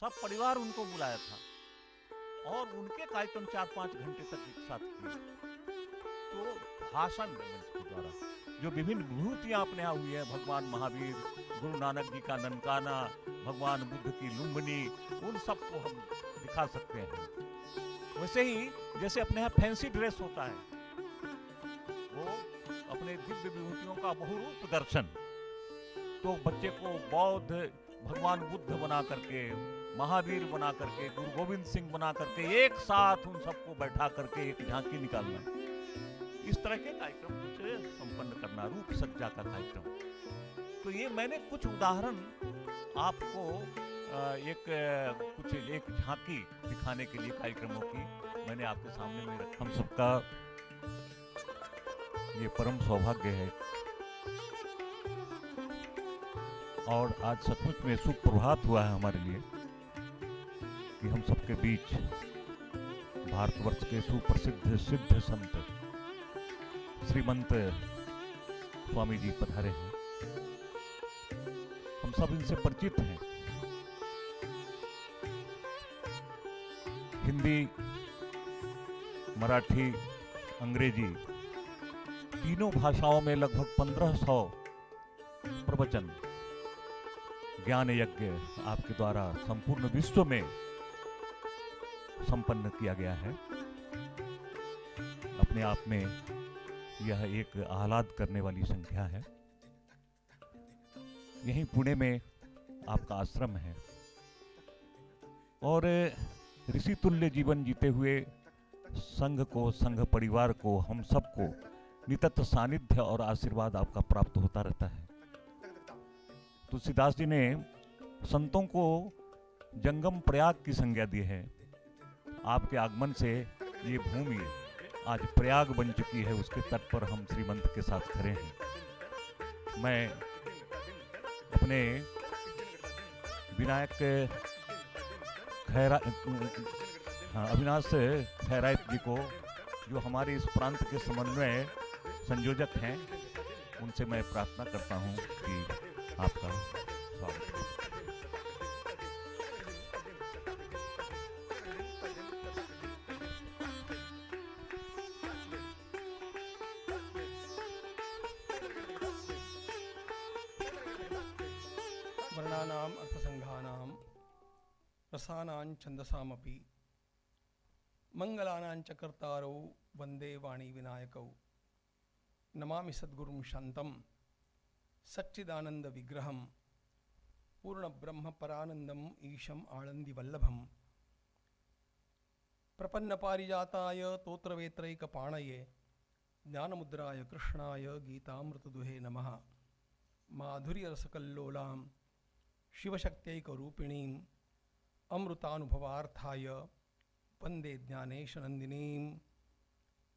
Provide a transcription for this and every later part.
सब परिवार उनको बुलाया था और उनके कार्यक्रम 4-5 घंटे तक एक साथ किए। तो भाषण मंच के द्वारा जो विभिन्न विभूतियां अपने यहाँ हुई है, भगवान महावीर, गुरु नानक जी का ननकाना, भगवान बुद्ध की लुम्बिनी, उन सबको हम दिखा सकते हैं। वैसे ही जैसे अपने यहाँ फैंसी ड्रेस होता है, वो अपने दिव्य विभूतियों का बहुरूप दर्शन, तो बच्चे को बौद्ध, भगवान बुद्ध बना करके, महावीर बना करके, गुरु गोविंद सिंह बना करके एक साथ उन सबको बैठा करके एक झांकी निकालना, इस तरह के कार्यक्रम कुछ संपन्न करना, रूप सज्जा का कार्यक्रम। तो ये मैंने कुछ उदाहरण आपको एक झांकी दिखाने के लिए कार्यक्रमों की मैंने आपके सामने में रखा। हम सबका ये परम सौभाग्य है और आज सचमुच में सुप्रभात हुआ है हमारे लिए कि हम सबके बीच भारतवर्ष के सुप्रसिद्ध सिद्ध संत श्रीमंत स्वामी जी पधारे हैं। हम सब इनसे परिचित हैं। हिंदी, मराठी, अंग्रेजी तीनों भाषाओं में लगभग 1500 प्रवचन, ज्ञान यज्ञ आपके द्वारा संपूर्ण विश्व में संपन्न किया गया है। अपने आप में यह एक आह्लाद करने वाली संख्या है। यहीं पुणे में आपका आश्रम है और ऋषि तुल्य जीवन जीते हुए संघ को, संघ परिवार को, हम सबको नित्य सानिध्य और आशीर्वाद आपका प्राप्त होता रहता है। तुलसीदास जी ने संतों को जंगम प्रयाग की संज्ञा दी है। आपके आगमन से ये भूमि आज प्रयाग बन चुकी है, उसके तट पर हम श्रीमंत के साथ खड़े हैं। मैं अपने विनायक अविनाश खैरात जी को, जो हमारे इस प्रांत के समन्वय संयोजक हैं, उनसे मैं प्रार्थना करता हूं कि आपका स्वागत है। वर्णानाम अर्थसंघानाम रसानां छंदसामपि मंगलानां च कर्तारौ वंदे वाणी विनायकौ। नमामि सद्गुरुं शांतं सच्चिदानंद विग्रहं पूर्ण ब्रह्म परानंदम ईशम आनंदी वल्लभम। प्रपन्न पारिजाताय तोत्रवेत्रैक पाणये ज्ञानमुद्राय कृष्णाय गीतामृतदुहे नमः। माधुर्य रसकल्लोलां शिवशक्त्यैकरूपिणीं अमृतानुभवार्थाय वंदे ज्ञानेशनंदिनीं।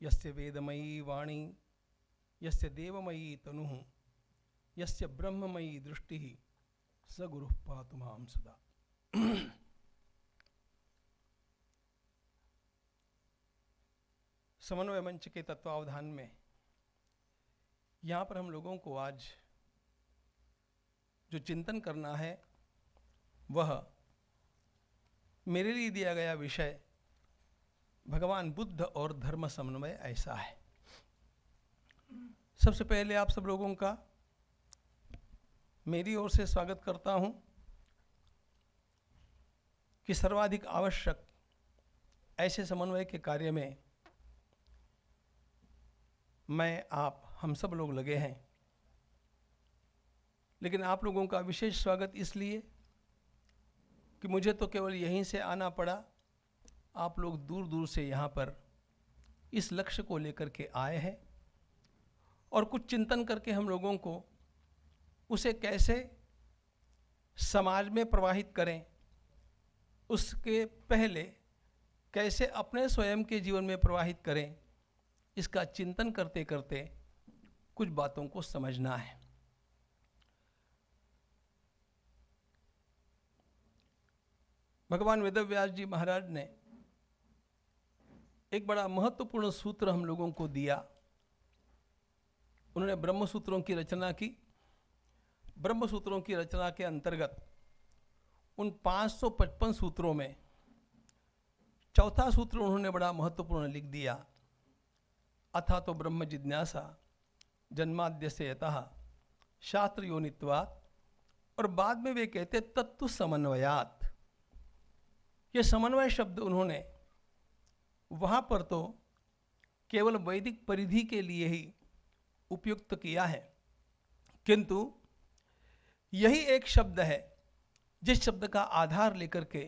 यस्य वेदमयी वाणी, यस्य देवमयी तनुः, यस्य ब्रह्ममयी दृष्टिः, स गुरुः पातु मां सदा। समन्वय मंच के तत्वावधान में यहाँ पर हम लोगों को आज जो चिंतन करना है वह मेरे लिए दिया गया विषय भगवान बुद्ध और धर्म समन्वय ऐसा है। सबसे पहले आप सब लोगों का मेरी ओर से स्वागत करता हूं कि सर्वाधिक आवश्यक ऐसे समन्वय के कार्य में मैं, आप, हम सब लोग लगे हैं। लेकिन आप लोगों का विशेष स्वागत इसलिए कि मुझे तो केवल यहीं से आना पड़ा, आप लोग दूर दूर से यहाँ पर इस लक्ष्य को लेकर के आए हैं और कुछ चिंतन करके हम लोगों को उसे कैसे समाज में प्रवाहित करें, उसके पहले कैसे अपने स्वयं के जीवन में प्रवाहित करें, इसका चिंतन करते करते कुछ बातों को समझना है। भगवान वेदव्यास जी महाराज ने एक बड़ा महत्वपूर्ण सूत्र हम लोगों को दिया। उन्होंने ब्रह्म सूत्रों की रचना की। ब्रह्म सूत्रों की रचना के अंतर्गत उन 555 सूत्रों में चौथा सूत्र उन्होंने बड़ा महत्वपूर्ण लिख दिया, अथा तो ब्रह्म जिज्ञासा जन्माद्यस्य यतः शास्त्र योनित्वात्, और बाद में वे कहते तत्तु समन्वयात्। ये समन्वय शब्द उन्होंने वहाँ पर तो केवल वैदिक परिधि के लिए ही उपयुक्त किया है, किंतु यही एक शब्द है जिस शब्द का आधार लेकर के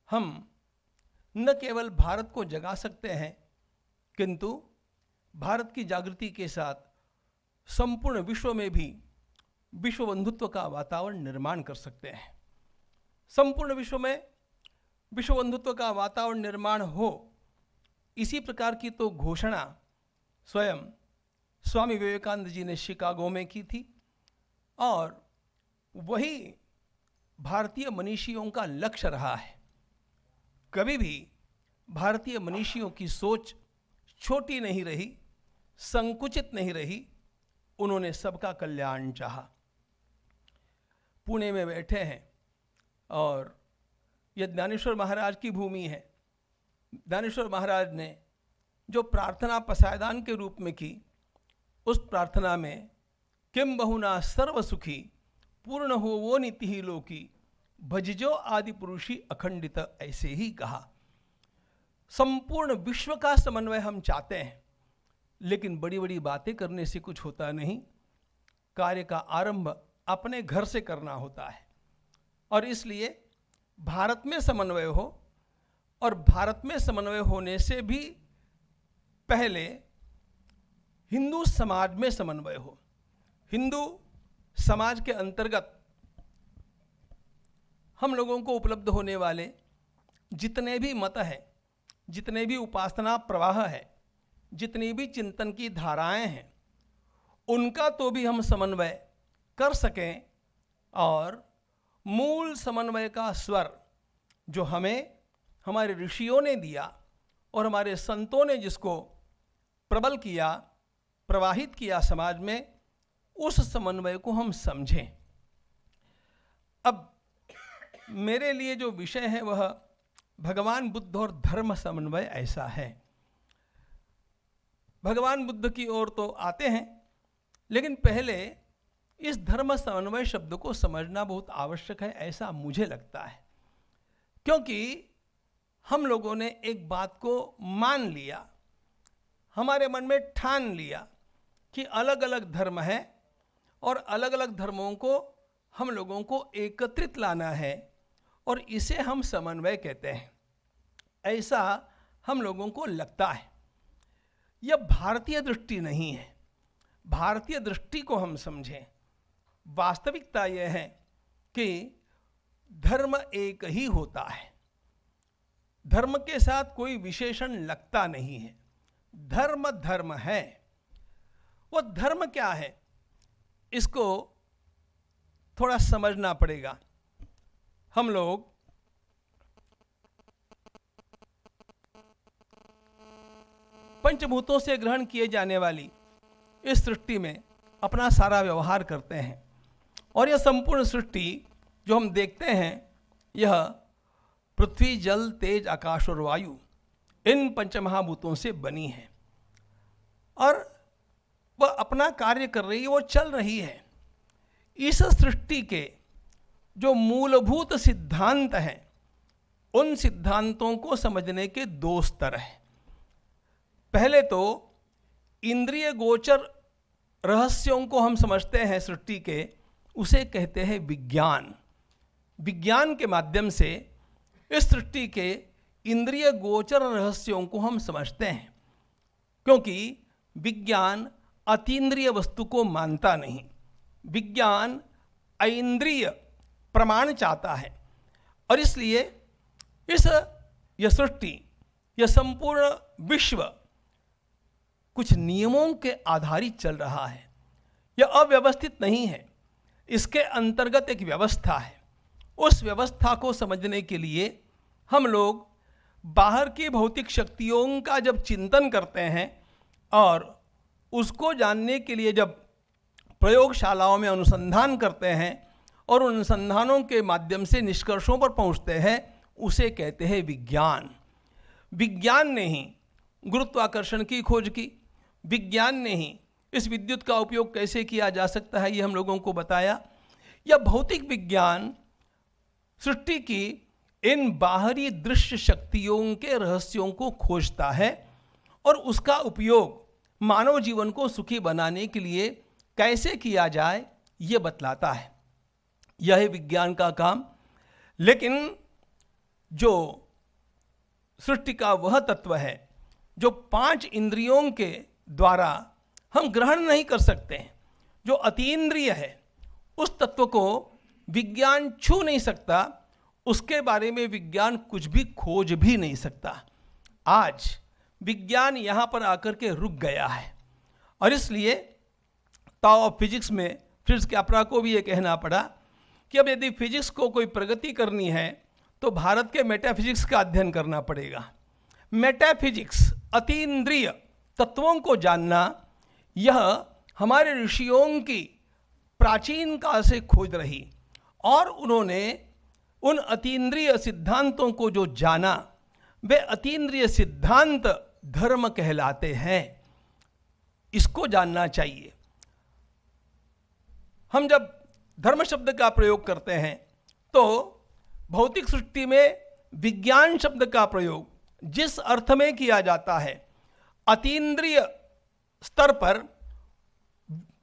हम न केवल भारत को जगा सकते हैं, किंतु भारत की जागृति के साथ संपूर्ण विश्व में भी विश्व बंधुत्व का वातावरण निर्माण कर सकते हैं। संपूर्ण विश्व में विश्व बंधुत्व का वातावरण निर्माण हो, इसी प्रकार की तो घोषणा स्वयं स्वामी विवेकानंद जी ने शिकागो में की थी, और वही भारतीय मनीषियों का लक्ष्य रहा है। कभी भी भारतीय मनीषियों की सोच छोटी नहीं रही, संकुचित नहीं रही, उन्होंने सबका कल्याण चाहा। पुणे में बैठे हैं और यह ज्ञानेश्वर महाराज की भूमि है। ज्ञानेश्वर महाराज ने जो प्रार्थना पसायदान के रूप में की, उस प्रार्थना में किम बहुना सर्व सुखी पूर्ण हो वो नीति ही लोकी भजजो आदि पुरुषी अखंडित, ऐसे ही कहा। संपूर्ण विश्व का समन्वय हम चाहते हैं, लेकिन बड़ी बड़ी बातें करने से कुछ होता नहीं। कार्य का आरंभ अपने घर से करना होता है, और इसलिए भारत में समन्वय हो, और भारत में समन्वय होने से भी पहले हिंदू समाज में समन्वय हो। हिंदू समाज के अंतर्गत हम लोगों को उपलब्ध होने वाले जितने भी मत हैं, जितने भी उपासना प्रवाह है, जितनी भी चिंतन की धाराएं हैं, उनका तो भी हम समन्वय कर सकें, और मूल समन्वय का स्वर जो हमें हमारे ऋषियों ने दिया और हमारे संतों ने जिसको प्रबल किया, प्रवाहित किया समाज में, उस समन्वय को हम समझें। अब मेरे लिए जो विषय है वह भगवान बुद्ध और धर्म समन्वय ऐसा है। भगवान बुद्ध की ओर तो आते हैं, लेकिन पहले इस धर्म समन्वय शब्द को समझना बहुत आवश्यक है, ऐसा मुझे लगता है। क्योंकि हम लोगों ने एक बात को मान लिया, हमारे मन में ठान लिया कि अलग अलग धर्म है और अलग अलग धर्मों को हम लोगों को एकत्रित लाना है, और इसे हम समन्वय कहते हैं, ऐसा हम लोगों को लगता है। यह भारतीय दृष्टि नहीं है। भारतीय दृष्टि को हम समझें। वास्तविकता यह है कि धर्म एक ही होता है, धर्म के साथ कोई विशेषण लगता नहीं है। धर्म धर्म है। वो धर्म क्या है, इसको थोड़ा समझना पड़ेगा। हम लोग पंचभूतों से ग्रहण किए जाने वाली इस सृष्टि में अपना सारा व्यवहार करते हैं, और यह संपूर्ण सृष्टि जो हम देखते हैं, यह पृथ्वी, जल, तेज, आकाश और वायु, इन पंचमहाभूतों से बनी है, और वह अपना कार्य कर रही है, वो चल रही है। इस सृष्टि के जो मूलभूत सिद्धांत हैं, उन सिद्धांतों को समझने के दो स्तर हैं। पहले तो इंद्रिय गोचर रहस्यों को हम समझते हैं सृष्टि के, उसे कहते हैं विज्ञान। विज्ञान के माध्यम से इस सृष्टि के इंद्रिय गोचर रहस्यों को हम समझते हैं, क्योंकि विज्ञान अतीन्द्रिय वस्तु को मानता नहीं। विज्ञान ऐन्द्रिय प्रमाण चाहता है, और इसलिए यह सृष्टि, यह संपूर्ण विश्व कुछ नियमों के आधारित चल रहा है। यह अव्यवस्थित नहीं है, इसके अंतर्गत एक व्यवस्था है। उस व्यवस्था को समझने के लिए हम लोग बाहर की भौतिक शक्तियों का जब चिंतन करते हैं, और उसको जानने के लिए जब प्रयोगशालाओं में अनुसंधान करते हैं, और उन अनुसंधानों के माध्यम से निष्कर्षों पर पहुंचते हैं, उसे कहते हैं विज्ञान। विज्ञान ने ही गुरुत्वाकर्षण की खोज की, विज्ञान ने ही इस विद्युत का उपयोग कैसे किया जा सकता है ये हम लोगों को बताया। यह भौतिक विज्ञान सृष्टि की इन बाहरी दृश्य शक्तियों के रहस्यों को खोजता है और उसका उपयोग मानव जीवन को सुखी बनाने के लिए कैसे किया जाए ये बतलाता है। यह है विज्ञान का काम। लेकिन जो सृष्टि का वह तत्व है जो 5 इंद्रियों के द्वारा हम ग्रहण नहीं कर सकते हैं, जो अतीन्द्रिय है, उस तत्व को विज्ञान छू नहीं सकता, उसके बारे में विज्ञान कुछ भी खोज भी नहीं सकता। आज विज्ञान यहाँ पर आकर के रुक गया है और इसलिए ताओ ऑफ फिजिक्स में फ्रिट्ज कैपरा को भी ये कहना पड़ा कि अब यदि फिजिक्स को कोई प्रगति करनी है तो भारत के मेटाफिजिक्स का अध्ययन करना पड़ेगा। मेटाफिजिक्स, अतीन्द्रिय तत्वों को जानना, यह हमारे ऋषियों की प्राचीन काल से खोज रही और उन्होंने उन अतीन्द्रिय सिद्धांतों को जो जाना, वे अतीन्द्रिय सिद्धांत धर्म कहलाते हैं। इसको जानना चाहिए। हम जब धर्म शब्द का प्रयोग करते हैं तो भौतिक सृष्टि में विज्ञान शब्द का प्रयोग जिस अर्थ में किया जाता है, अतीन्द्रिय स्तर पर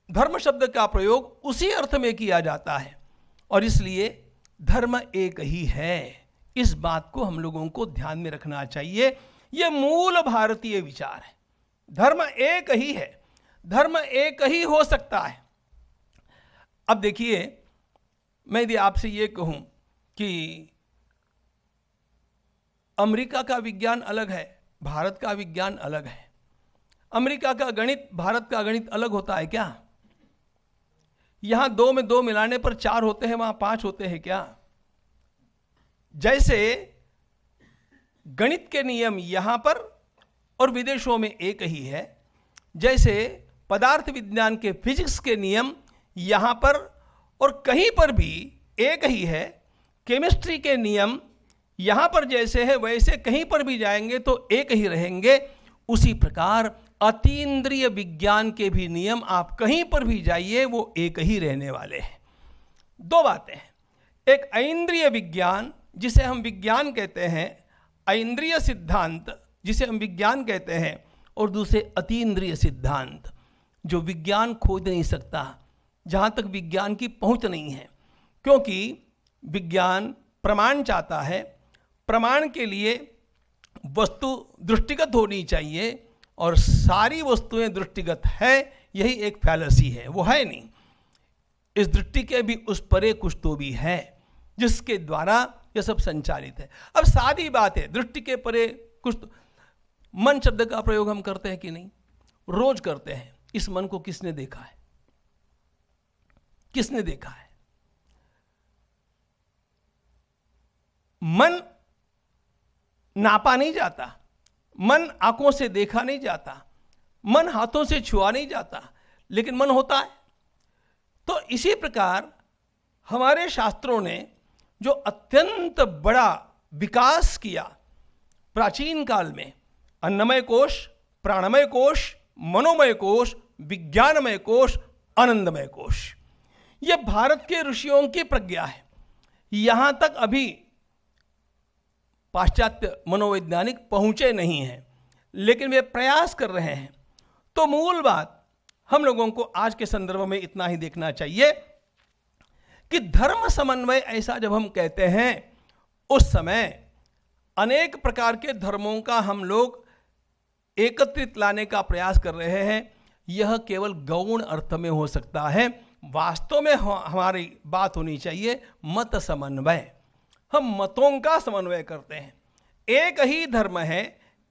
धर्म शब्द का प्रयोग उसी अर्थ में किया जाता है और इसलिए धर्म एक ही है। इस बात को हम लोगों को ध्यान में रखना चाहिए। यह मूल भारतीय विचार है। धर्म एक ही है, धर्म एक ही हो सकता है। अब देखिए, मैं यदि आपसे ये कहूं कि अमेरिका का विज्ञान अलग है, भारत का विज्ञान अलग है, अमेरिका का गणित भारत का गणित अलग होता है क्या? यहां 2 में 2 मिलाने पर 4 होते हैं, वहां 5 होते हैं क्या? जैसे गणित के नियम यहां पर और विदेशों में एक ही है, जैसे पदार्थ विज्ञान के फिजिक्स के नियम यहां पर और कहीं पर भी एक ही है, केमिस्ट्री के नियम यहां पर जैसे है वैसे कहीं पर भी जाएंगे तो एक ही रहेंगे। उसी प्रकार अतीन्द्रिय विज्ञान के भी नियम आप कहीं पर भी जाइए वो एक ही रहने वाले हैं। 2 बातें हैं, एक ऐन्द्रिय विज्ञान जिसे हम विज्ञान कहते हैं, ऐन्द्रिय सिद्धांत जिसे हम विज्ञान कहते हैं, और दूसरे अतीन्द्रिय सिद्धांत जो विज्ञान खोज नहीं सकता, जहाँ तक विज्ञान की पहुँच नहीं है, क्योंकि विज्ञान प्रमाण चाहता है। प्रमाण के लिए वस्तु दृष्टिगत होनी चाहिए और सारी वस्तुएं दृष्टिगत है, यही एक फैलेसी है, वो है नहीं। इस दृष्टि के भी उस परे कुछ तो भी है जिसके द्वारा यह सब संचालित है। अब सारी बात है, दृष्टि के परे कुछ तो। मन शब्द का प्रयोग हम करते हैं कि नहीं? रोज करते हैं। इस मन को किसने देखा है? किसने देखा है? मन नापा नहीं जाता, मन आंखों से देखा नहीं जाता, मन हाथों से छुआ नहीं जाता, लेकिन मन होता है। तो इसी प्रकार हमारे शास्त्रों ने जो अत्यंत बड़ा विकास किया प्राचीन काल में, अन्नमय कोश, प्राणमय कोश, मनोमय कोश, विज्ञानमय कोश, आनंदमय कोश, यह भारत के ऋषियों की प्रज्ञा है। यहां तक अभी पाश्चात्य मनोवैज्ञानिक पहुंचे नहीं हैं, लेकिन वे प्रयास कर रहे हैं। तो मूल बात हम लोगों को आज के संदर्भ में इतना ही देखना चाहिए कि धर्म समन्वय ऐसा जब हम कहते हैं, उस समय अनेक प्रकार के धर्मों का हम लोग एकत्रित लाने का प्रयास कर रहे हैं। यह केवल गौण अर्थ में हो सकता है। वास्तव में हमारी बात होनी चाहिए मत समन्वय। हम मतों का समन्वय करते हैं। एक ही धर्म है,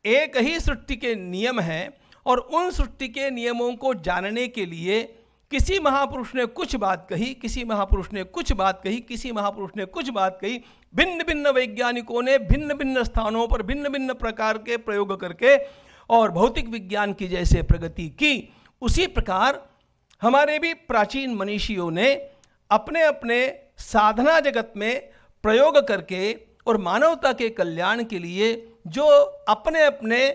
एक ही सृष्टि के नियम हैं और उन सृष्टि के नियमों को जानने के लिए किसी महापुरुष ने कुछ बात कही, किसी महापुरुष ने कुछ बात कही, किसी महापुरुष ने कुछ बात कही, भिन्न भिन्न वैज्ञानिकों ने भिन्न भिन्न स्थानों पर भिन्न भिन्न प्रकार के प्रयोग करके और भौतिक विज्ञान की जैसे प्रगति की, उसी प्रकार हमारे भी प्राचीन मनीषियों ने अपने अपने साधना जगत में प्रयोग करके और मानवता के कल्याण के लिए जो अपने अपने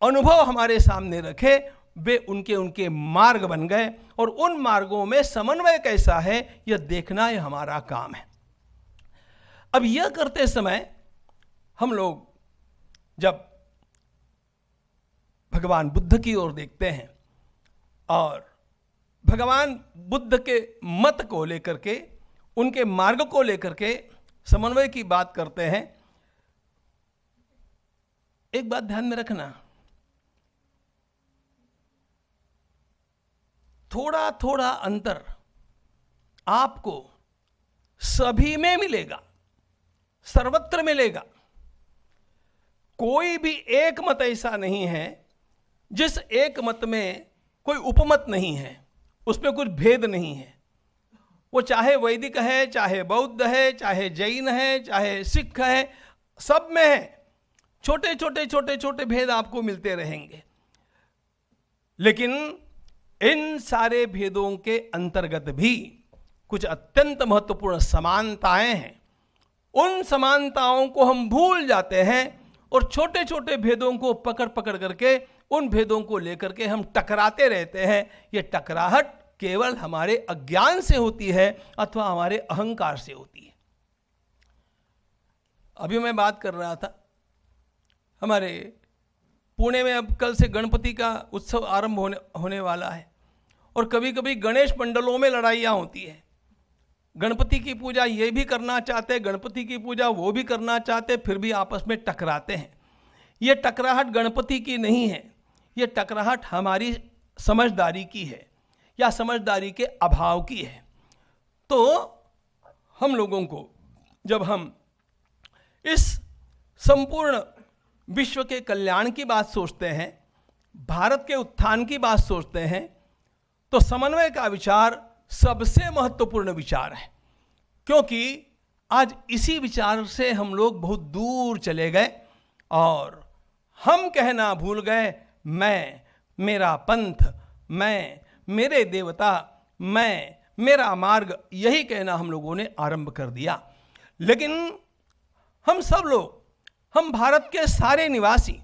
अनुभव हमारे सामने रखे, वे उनके उनके मार्ग बन गए और उन मार्गों में समन्वय कैसा है यह देखना यह हमारा काम है। अब यह करते समय हम लोग जब भगवान बुद्ध की ओर देखते हैं और भगवान बुद्ध के मत को लेकर के, उनके मार्ग को लेकर के समन्वय की बात करते हैं, एक बात ध्यान में रखना, थोड़ा थोड़ा अंतर आपको सभी में मिलेगा, सर्वत्र मिलेगा। कोई भी एक मत ऐसा नहीं है जिस एक मत में कोई उपमत नहीं है, उसमें कुछ भेद नहीं है। वो चाहे वैदिक है, चाहे बौद्ध है, चाहे जैन है, चाहे सिख है, सब में है। छोटे छोटे छोटे छोटे भेद आपको मिलते रहेंगे, लेकिन इन सारे भेदों के अंतर्गत भी कुछ अत्यंत महत्वपूर्ण समानताएं हैं। उन समानताओं को हम भूल जाते हैं और छोटे छोटे भेदों को पकड़ पकड़ करके उन भेदों को लेकर के हम टकराते रहते हैं। ये टकराहट केवल हमारे अज्ञान से होती है अथवा हमारे अहंकार से होती है। अभी मैं बात कर रहा था, हमारे पुणे में अब कल से गणपति का उत्सव आरंभ होने वाला है और कभी कभी गणेश मंडलों में लड़ाइयाँ होती है। गणपति की पूजा ये भी करना चाहते, गणपति की पूजा वो भी करना चाहते, फिर भी आपस में टकराते हैं। ये टकराहट गणपति की नहीं है, ये टकराहट हमारी समझदारी की है या समझदारी के अभाव की है। तो हम लोगों को जब हम इस संपूर्ण विश्व के कल्याण की बात सोचते हैं, भारत के उत्थान की बात सोचते हैं, तो समन्वय का विचार सबसे महत्वपूर्ण विचार है, क्योंकि आज इसी विचार से हम लोग बहुत दूर चले गए और हम कहना भूल गए मैं, मेरा पंथ, मैं, मेरे देवता, मैं, मेरा मार्ग, यही कहना हम लोगों ने आरंभ कर दिया। लेकिन हम सब लोग, हम भारत के सारे निवासी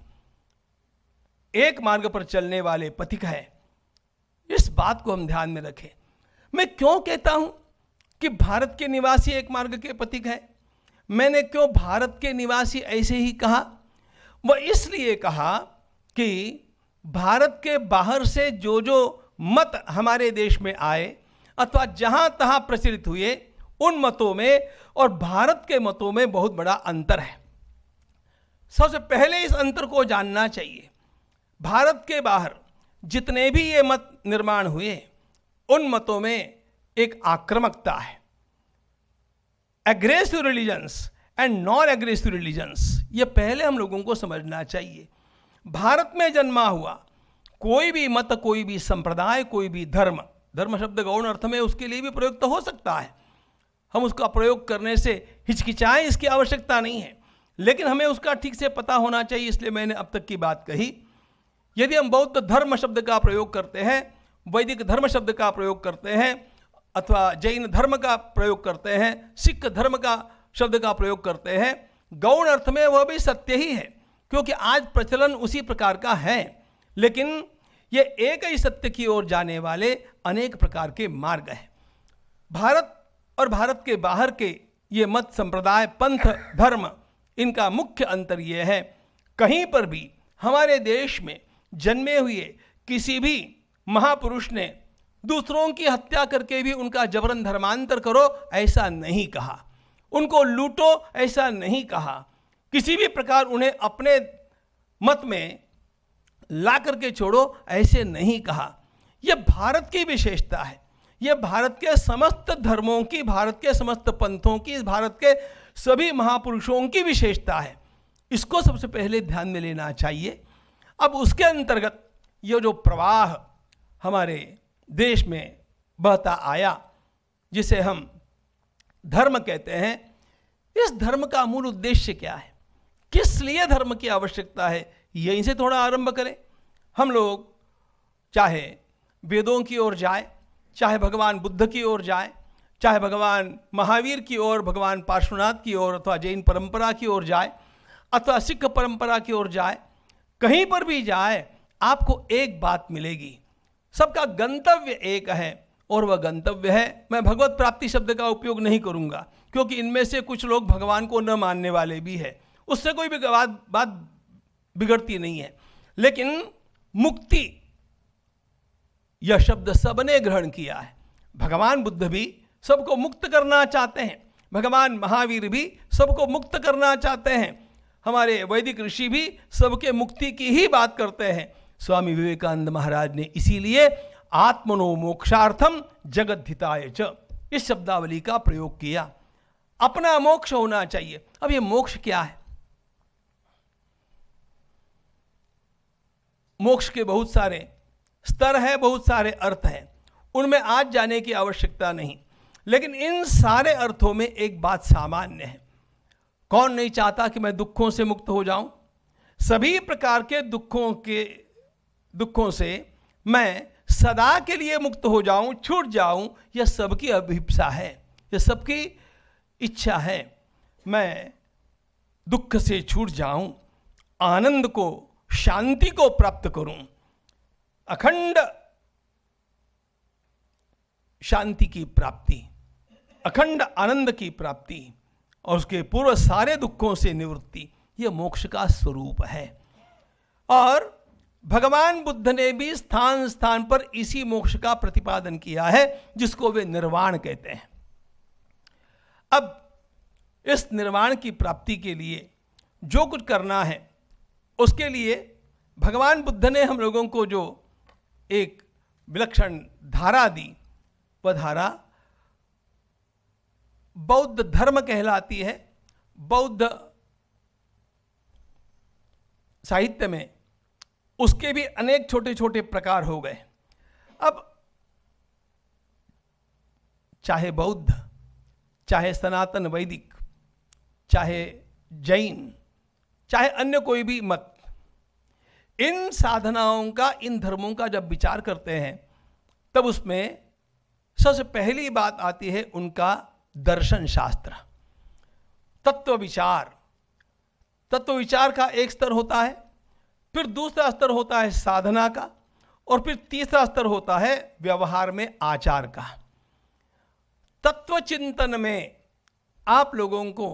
एक मार्ग पर चलने वाले पथिक हैं। इस बात को हम ध्यान में रखें। मैं क्यों कहता हूं कि भारत के निवासी एक मार्ग के पथिक हैं? मैंने क्यों भारत के निवासी ऐसे ही कहा? वह इसलिए कहा कि भारत के बाहर से जो जो मत हमारे देश में आए अथवा जहां तहां प्रचलित हुए, उन मतों में और भारत के मतों में बहुत बड़ा अंतर है। सबसे पहले इस अंतर को जानना चाहिए। भारत के बाहर जितने भी ये मत निर्माण हुए, उन मतों में एक आक्रामकता है। Aggressive religions and non aggressive religions, ये पहले हम लोगों को समझना चाहिए। भारत में जन्मा हुआ कोई भी मत, कोई भी संप्रदाय, कोई भी धर्म, धर्म शब्द गौण अर्थ में उसके लिए भी प्रयुक्त हो सकता है, हम उसका प्रयोग करने से हिचकिचाएं, इसकी आवश्यकता नहीं है, लेकिन हमें उसका ठीक से पता होना चाहिए। इसलिए मैंने अब तक की बात कही। यदि हम बौद्ध धर्म शब्द का प्रयोग करते हैं, वैदिक धर्म शब्द का प्रयोग करते हैं, अथवा जैन धर्म का प्रयोग करते हैं, सिख धर्म का शब्द का प्रयोग करते हैं, गौण अर्थ में वह भी सत्य ही है, क्योंकि आज प्रचलन उसी प्रकार का है। लेकिन ये एक ही सत्य की ओर जाने वाले अनेक प्रकार के मार्ग हैं। भारत और भारत के बाहर के ये मत, संप्रदाय, पंथ, धर्म, इनका मुख्य अंतर यह है, कहीं पर भी हमारे देश में जन्मे हुए किसी भी महापुरुष ने दूसरों की हत्या करके भी उनका जबरन धर्मांतर करो ऐसा नहीं कहा, उनको लूटो ऐसा नहीं कहा, किसी भी प्रकार उन्हें अपने मत में ला करके छोड़ो ऐसे नहीं कहा। यह भारत की विशेषता है, यह भारत के समस्त धर्मों की, भारत के समस्त पंथों की, भारत के सभी महापुरुषों की विशेषता है। इसको सबसे पहले ध्यान में लेना चाहिए। अब उसके अंतर्गत ये जो प्रवाह हमारे देश में बहता आया, जिसे हम धर्म कहते हैं, इस धर्म का मूल उद्देश्य क्या है, किस लिए धर्म की आवश्यकता है, यहीं से थोड़ा आरंभ करें। हम लोग चाहे वेदों की ओर जाए, चाहे भगवान बुद्ध की ओर जाए, चाहे भगवान महावीर की ओर, भगवान पार्श्वनाथ की ओर, अथवा जैन परंपरा की ओर जाए, अथवा सिख परंपरा की ओर जाए, कहीं पर भी जाए आपको एक बात मिलेगी, सबका गंतव्य एक है, और वह गंतव्य है, मैं भगवत प्राप्ति शब्द का उपयोग नहीं करूंगा क्योंकि इनमें से कुछ लोग भगवान को न मानने वाले भी है, उससे कोई भी बात बिगड़ती नहीं है, लेकिन मुक्ति यह शब्द सबने ग्रहण किया है। भगवान बुद्ध भी सबको मुक्त करना चाहते हैं, भगवान महावीर भी सबको मुक्त करना चाहते हैं, हमारे वैदिक ऋषि भी सबके मुक्ति की ही बात करते हैं। स्वामी विवेकानंद महाराज ने इसीलिए आत्मनो मोक्षार्थम जगद्धिताय च इस शब्दावली का प्रयोग किया। अपना मोक्ष होना चाहिए। अब ये मोक्ष क्या है? मोक्ष के बहुत सारे स्तर है, बहुत सारे अर्थ हैं, उनमें आज जाने की आवश्यकता नहीं, लेकिन इन सारे अर्थों में एक बात सामान्य है। कौन नहीं चाहता कि मैं दुखों से मुक्त हो जाऊं? सभी प्रकार के दुखों से मैं सदा के लिए मुक्त हो जाऊं, छूट जाऊं, यह सबकी अभिप्सा है, यह सबकी इच्छा है। मैं दुख से छूट जाऊं, आनंद को, शांति को प्राप्त करूं, अखंड शांति की प्राप्ति, अखंड आनंद की प्राप्ति और उसके पूर्व सारे दुखों से निवृत्ति, यह मोक्ष का स्वरूप है। और भगवान बुद्ध ने भी स्थान स्थान पर इसी मोक्ष का प्रतिपादन किया है, जिसको वे निर्वाण कहते हैं। अब इस निर्वाण की प्राप्ति के लिए जो कुछ करना है, उसके लिए भगवान बुद्ध ने हम लोगों को जो एक विलक्षण धारा दी, वह धारा बौद्ध धर्म कहलाती है। बौद्ध साहित्य में उसके भी अनेक छोटे छोटे प्रकार हो गए। अब चाहे बौद्ध, चाहे सनातन वैदिक, चाहे जैन, चाहे अन्य कोई भी मत, इन साधनाओं का, इन धर्मों का जब विचार करते हैं, तब उसमें सबसे पहली बात आती है उनका दर्शन शास्त्र, तत्व विचार। तत्व विचार का एक स्तर होता है, फिर दूसरा स्तर होता है साधना का, और फिर तीसरा स्तर होता है व्यवहार में आचार का। तत्व चिंतन में आप लोगों को,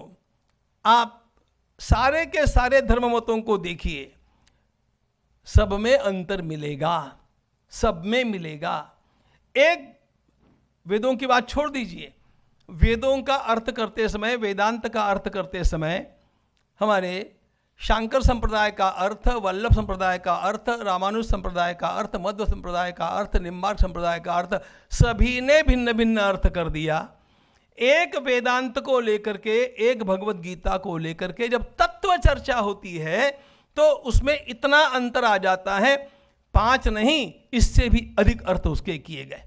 आप सारे के सारे धर्म मतों को देखिए, सब में अंतर मिलेगा, सब में मिलेगा। एक वेदों की बात छोड़ दीजिए, वेदों का अर्थ करते समय, वेदांत का अर्थ करते समय हमारे शांकर संप्रदाय का अर्थ, वल्लभ संप्रदाय का अर्थ, रामानुज संप्रदाय का अर्थ, मध्व संप्रदाय का अर्थ, निम्बार्क संप्रदाय का अर्थ, सभी ने भिन्न भिन्न अर्थ कर दिया। एक वेदांत को लेकर के, एक भगवत गीता को लेकर के जब तत्व चर्चा होती है तो उसमें इतना अंतर आ जाता है, 5 नहीं, इससे भी अधिक अर्थ उसके किए गए।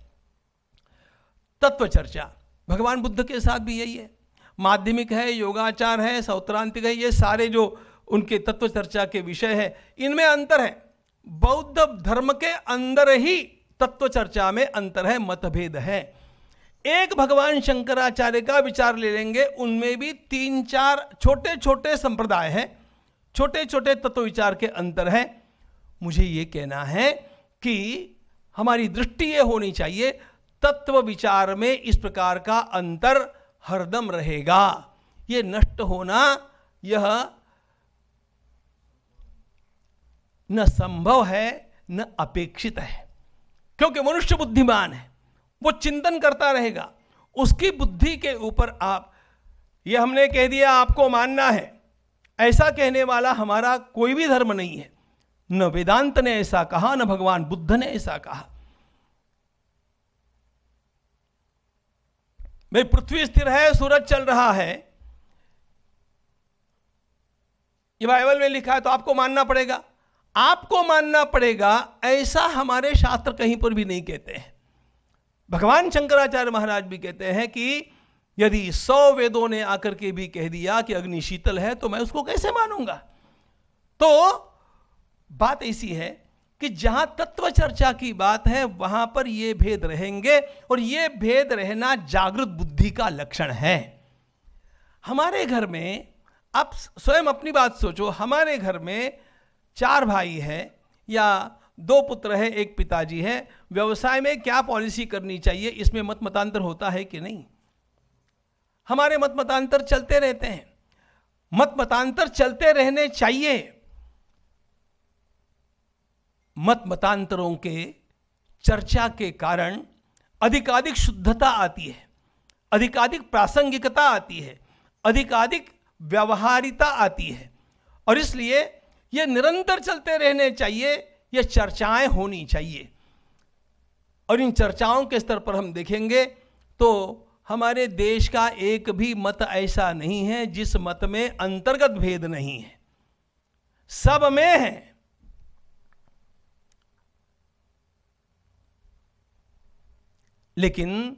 तत्व चर्चा भगवान बुद्ध के साथ भी यही है। माध्यमिक है, योगाचार है, सौत्रांतिक है, ये सारे जो उनके तत्व चर्चा के विषय है, इनमें अंतर है। बौद्ध धर्म के अंदर ही तत्व चर्चा में अंतर है, मतभेद है। एक भगवान शंकराचार्य का विचार ले लेंगे, उनमें भी 3-4 छोटे छोटे संप्रदाय हैं, छोटे छोटे तत्व विचार के अंतर है। मुझे ये कहना है कि हमारी दृष्टि ये होनी चाहिए, तत्व विचार में इस प्रकार का अंतर हरदम रहेगा। ये नष्ट होना यह न संभव है न अपेक्षित है, क्योंकि मनुष्य बुद्धिमान है, वो चिंतन करता रहेगा। उसकी बुद्धि के ऊपर आप, ये हमने कह दिया आपको मानना है, ऐसा कहने वाला हमारा कोई भी धर्म नहीं है। न वेदांत ने ऐसा कहा, न भगवान बुद्ध ने ऐसा कहा। भाई पृथ्वी स्थिर है, सूरज चल रहा है, ये बाइबल में लिखा है तो आपको मानना पड़ेगा। आपको मानना पड़ेगा ऐसा हमारे शास्त्र कहीं पर भी नहीं कहते हैं। भगवान शंकराचार्य महाराज भी कहते हैं कि यदि 100 वेदों ने आकर के भी कह दिया कि अग्नि शीतल है तो मैं उसको कैसे मानूंगा। तो बात ऐसी है कि जहां तत्व चर्चा की बात है वहां पर ये भेद रहेंगे, और ये भेद रहना जागृत बुद्धि का लक्षण है। हमारे घर में, आप स्वयं अपनी बात सोचो, हमारे घर में 4 भाई हैं या 2 पुत्र हैं, एक पिताजी है, व्यवसाय में क्या पॉलिसी करनी चाहिए, इसमें मत मतांतर होता है कि नहीं? हमारे मत मतांतर चलते रहते हैं, मत मतांतर चलते रहने चाहिए। मत मतांतरों के चर्चा के कारण अधिकाधिक शुद्धता आती है, अधिकाधिक प्रासंगिकता आती है, अधिकाधिक व्यवहारिता आती है, और इसलिए ये निरंतर चलते रहने चाहिए, ये चर्चाएं होनी चाहिए। और इन चर्चाओं के स्तर पर हम देखेंगे तो हमारे देश का एक भी मत ऐसा नहीं है जिस मत में अंतर्गत भेद नहीं है, सब में है। लेकिन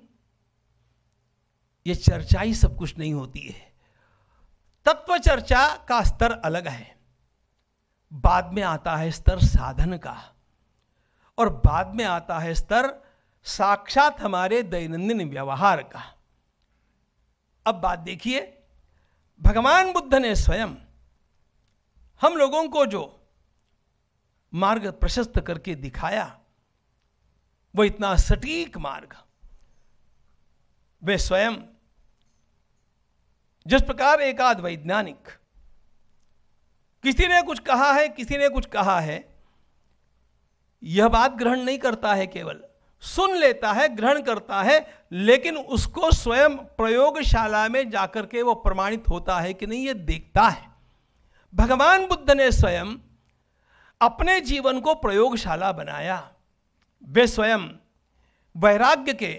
ये चर्चा ही सब कुछ नहीं होती है। तत्व चर्चा का स्तर अलग है, बाद में आता है स्तर साधन का, और बाद में आता है स्तर साक्षात हमारे दैनंदिन व्यवहार का। अब बात देखिए, भगवान बुद्ध ने स्वयं हम लोगों को जो मार्ग प्रशस्त करके दिखाया, वो इतना सटीक मार्ग, वे स्वयं जिस प्रकार एकाध वैज्ञानिक, किसी ने कुछ कहा है, किसी ने कुछ कहा है, यह बात ग्रहण नहीं करता है, केवल सुन लेता है, ग्रहण करता है, लेकिन उसको स्वयं प्रयोगशाला में जाकर के वो प्रमाणित होता है कि नहीं, ये देखता है। भगवान बुद्ध ने स्वयं अपने जीवन को प्रयोगशाला बनाया। वे स्वयं वैराग्य के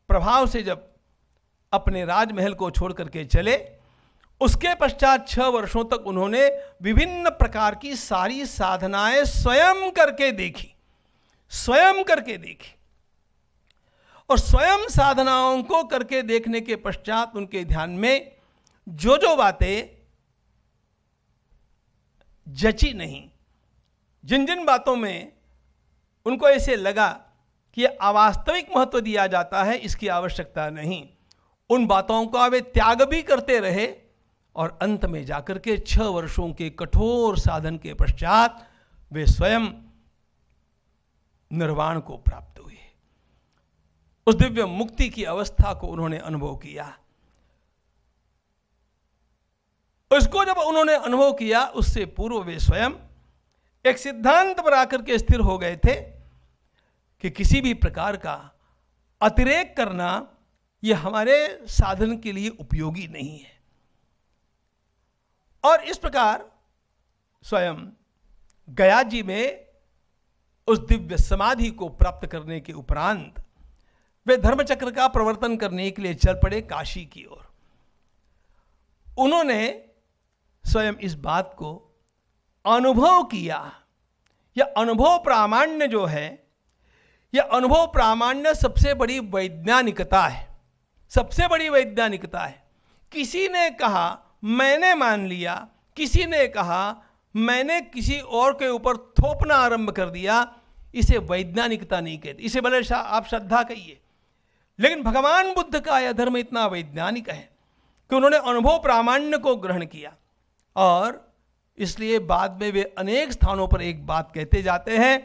प्रभाव से जब अपने राजमहल को छोड़ करके चले, उसके पश्चात 6 वर्षों तक उन्होंने विभिन्न प्रकार की सारी साधनाएं स्वयं करके देखी, स्वयं करके देखी, और स्वयं साधनाओं को करके देखने के पश्चात उनके ध्यान में जो जो बातें जची नहीं, जिन जिन बातों में उनको ऐसे लगा कि अवास्तविक महत्व दिया जाता है, इसकी आवश्यकता नहीं, उन बातों का वे त्याग भी करते रहे, और अंत में जाकर के 6 वर्षों के कठोर साधन के पश्चात वे स्वयं निर्वाण को प्राप्त हुए। उस दिव्य मुक्ति की अवस्था को उन्होंने अनुभव किया। उसको जब उन्होंने अनुभव किया, उससे पूर्व वे स्वयं एक सिद्धांत पर आकर के स्थिर हो गए थे कि किसी भी प्रकार का अतिरेक करना यह हमारे साधन के लिए उपयोगी नहीं है। और इस प्रकार स्वयं गया जी में उस दिव्य समाधि को प्राप्त करने के उपरांत वे धर्मचक्र का प्रवर्तन करने के लिए चल पड़े काशी की ओर। उन्होंने स्वयं इस बात को अनुभव किया। यह अनुभव प्रामाण्य जो है, यह अनुभव प्रामाण्य सबसे बड़ी वैज्ञानिकता है, सबसे बड़ी वैज्ञानिकता है। किसी ने कहा मैंने मान लिया, किसी ने कहा मैंने किसी और के ऊपर थोपना आरंभ कर दिया, इसे वैज्ञानिकता नहीं कहते, इसे भले आप श्रद्धा कहिए। लेकिन भगवान बुद्ध का यह धर्म इतना वैज्ञानिक है कि उन्होंने अनुभव प्रामाण्य को ग्रहण किया, और इसलिए बाद में वे अनेक स्थानों पर एक बात कहते जाते हैं,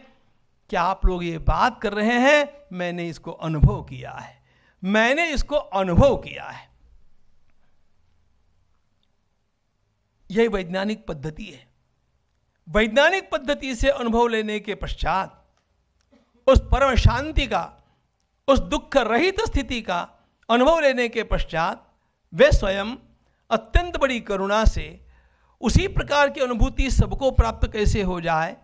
क्या आप लोग ये बात कर रहे हैं, मैंने इसको अनुभव किया है, मैंने इसको अनुभव किया है। यही वैज्ञानिक पद्धति है। वैज्ञानिक पद्धति से अनुभव लेने के पश्चात उस परम शांति का, उस दुख रहित स्थिति का अनुभव लेने के पश्चात वे स्वयं अत्यंत बड़ी करुणा से उसी प्रकार की अनुभूति सबको प्राप्त कैसे हो जाए,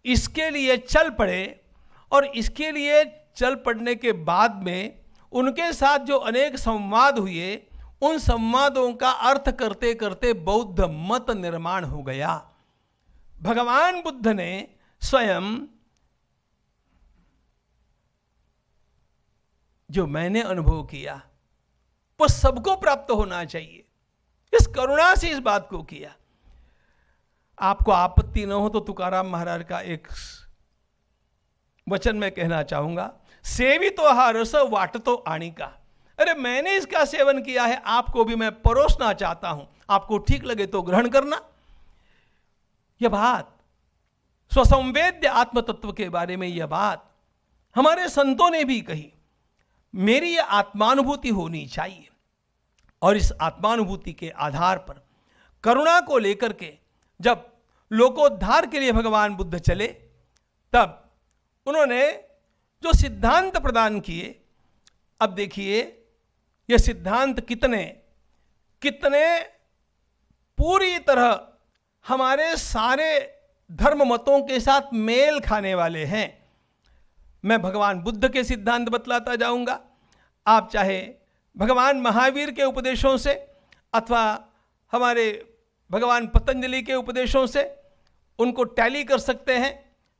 इसके लिए चल पड़े। और इसके लिए चल पड़ने के बाद में उनके साथ जो अनेक संवाद हुए, उन संवादों का अर्थ करते करते बौद्ध मत निर्माण हो गया। भगवान बुद्ध ने स्वयं जो मैंने अनुभव किया वो सबको प्राप्त होना चाहिए, इस करुणा से इस बात को किया। आपको आपत्ति न हो तो तुकाराम महाराज का एक वचन में कहना चाहूंगा, सेवितो हा रस वाटतो आनिका। अरे मैंने इसका सेवन किया है, आपको भी मैं परोसना चाहता हूं, आपको ठीक लगे तो ग्रहण करना। यह बात स्वसंवेद्य आत्म तत्व के बारे में, यह बात हमारे संतों ने भी कही। मेरी यह आत्मानुभूति होनी चाहिए, और इस आत्मानुभूति के आधार पर करुणा को लेकर के जब लोकोद्धार के लिए भगवान बुद्ध चले, तब उन्होंने जो सिद्धांत प्रदान किए, अब देखिए ये सिद्धांत कितने कितने पूरी तरह हमारे सारे धर्म मतों के साथ मेल खाने वाले हैं। मैं भगवान बुद्ध के सिद्धांत बतलाता जाऊंगा। आप चाहे भगवान महावीर के उपदेशों से अथवा हमारे भगवान पतंजलि के उपदेशों से उनको टैली कर सकते हैं,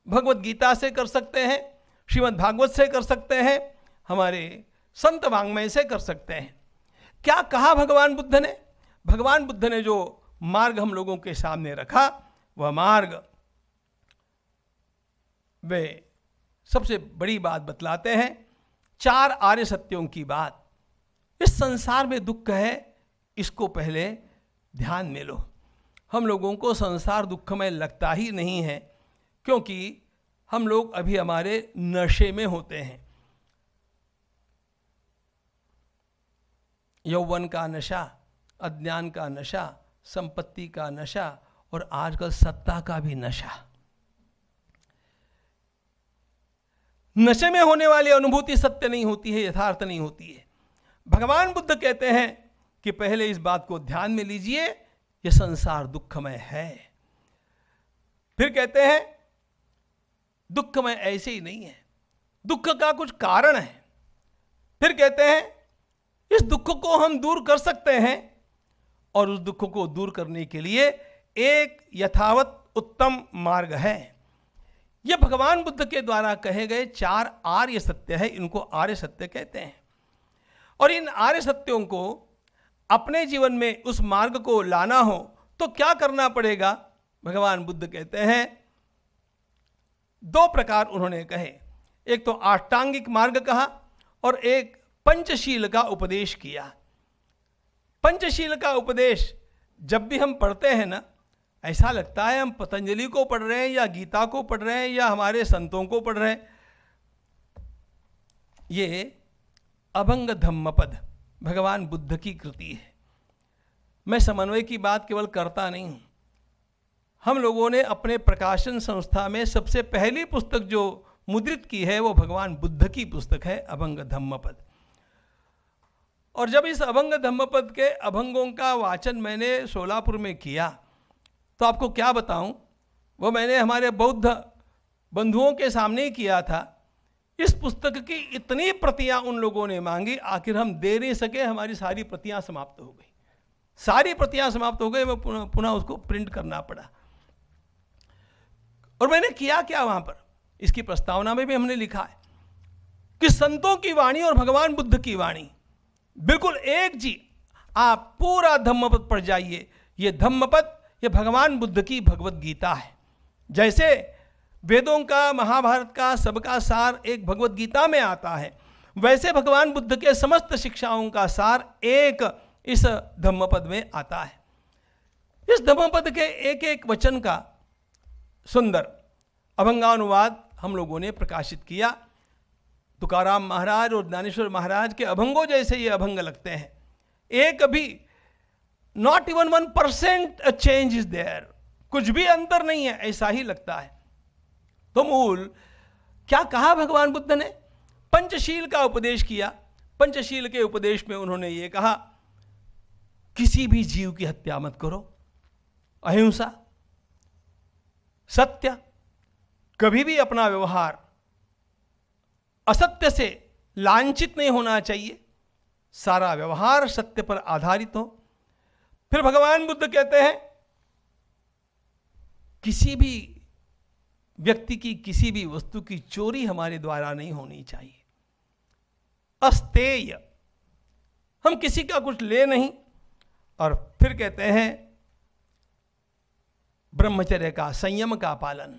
भगवत गीता से कर सकते हैं, श्रीमद् भागवत से कर सकते हैं, हमारे संत वांग्मय से कर सकते हैं। क्या कहा भगवान बुद्ध ने? भगवान बुद्ध ने जो मार्ग हम लोगों के सामने रखा, वह मार्ग वे सबसे बड़ी बात बतलाते हैं, 4 आर्य सत्यों की बात। इस संसार में दुख है, इसको पहले ध्यान में लो। हम लोगों को संसार दुखमय लगता ही नहीं है, क्योंकि हम लोग अभी हमारे नशे में होते हैं। यौवन का नशा, अज्ञान का नशा, संपत्ति का नशा और आजकल सत्ता का भी नशा। नशे में होने वाली अनुभूति सत्य नहीं होती है, यथार्थ नहीं होती है। भगवान बुद्ध कहते हैं कि पहले इस बात को ध्यान में लीजिए, यह संसार दुखमय है। फिर कहते हैं दुखमय ऐसे ही नहीं है, दुख का कुछ कारण है। फिर कहते हैं इस दुख को हम दूर कर सकते हैं, और उस दुख को दूर करने के लिए एक यथावत उत्तम मार्ग है। यह भगवान बुद्ध के द्वारा कहे गए 4 आर्य सत्य है, इनको आर्य सत्य कहते हैं। और इन आर्य सत्यों को अपने जीवन में उस मार्ग को लाना हो तो क्या करना पड़ेगा? भगवान बुद्ध कहते हैं 2 प्रकार उन्होंने कहे। एक तो अष्टांगिक मार्ग कहा और एक पंचशील का उपदेश किया। पंचशील का उपदेश जब भी हम पढ़ते हैं ना, ऐसा लगता है हम पतंजलि को पढ़ रहे हैं या गीता को पढ़ रहे हैं या हमारे संतों को पढ़ रहे हैं। ये अभंग धम्मपद भगवान बुद्ध की कृति है। मैं समन्वय की बात केवल करता नहीं हूं। हम लोगों ने अपने प्रकाशन संस्था में सबसे पहली पुस्तक जो मुद्रित की है वो भगवान बुद्ध की पुस्तक है, अभंग धम्मपद। और जब इस अभंग धम्मपद के अभंगों का वाचन मैंने सोलापुर में किया, तो आपको क्या बताऊं, वो मैंने हमारे बौद्ध बंधुओं के सामने ही किया था। इस पुस्तक की इतनी प्रतियां उन लोगों ने मांगी, आखिर हम दे नहीं सके, हमारी सारी प्रतियां समाप्त हो गई। सारी प्रतियां समाप्त हो गई, मैं पुनः उसको प्रिंट करना पड़ा। और मैंने किया क्या वहां पर, इसकी प्रस्तावना में भी हमने लिखा है कि संतों की वाणी और भगवान बुद्ध की वाणी बिल्कुल एक जी। आप पूरा धम्मपद पढ़ जाइए। ये धम्मपद ये भगवान बुद्ध की भगवत गीता है। जैसे वेदों का, महाभारत का सबका सार एक भगवत गीता में आता है, वैसे भगवान बुद्ध के समस्त शिक्षाओं का सार एक इस धम्मपद में आता है। इस धम्मपद के एक एक वचन का सुंदर अभंगानुवाद हम लोगों ने प्रकाशित किया। तुकाराम महाराज और ज्ञानेश्वर महाराज के अभंगों जैसे ये अभंग लगते हैं। एक भी not even 1% change is there, कुछ भी अंतर नहीं है, ऐसा ही लगता है। तो मूल क्या कहा भगवान बुद्ध ने? पंचशील का उपदेश किया। पंचशील के उपदेश में उन्होंने ये कहा, किसी भी जीव की हत्या मत करो, अहिंसा, सत्य, कभी भी अपना व्यवहार असत्य से लांछित नहीं होना चाहिए, सारा व्यवहार सत्य पर आधारित हो। फिर भगवान बुद्ध कहते हैं किसी भी व्यक्ति की, किसी भी वस्तु की चोरी हमारे द्वारा नहीं होनी चाहिए। अस्तेय, हम किसी का कुछ ले नहीं। और फिर कहते हैं ब्रह्मचर्य का, संयम का पालन।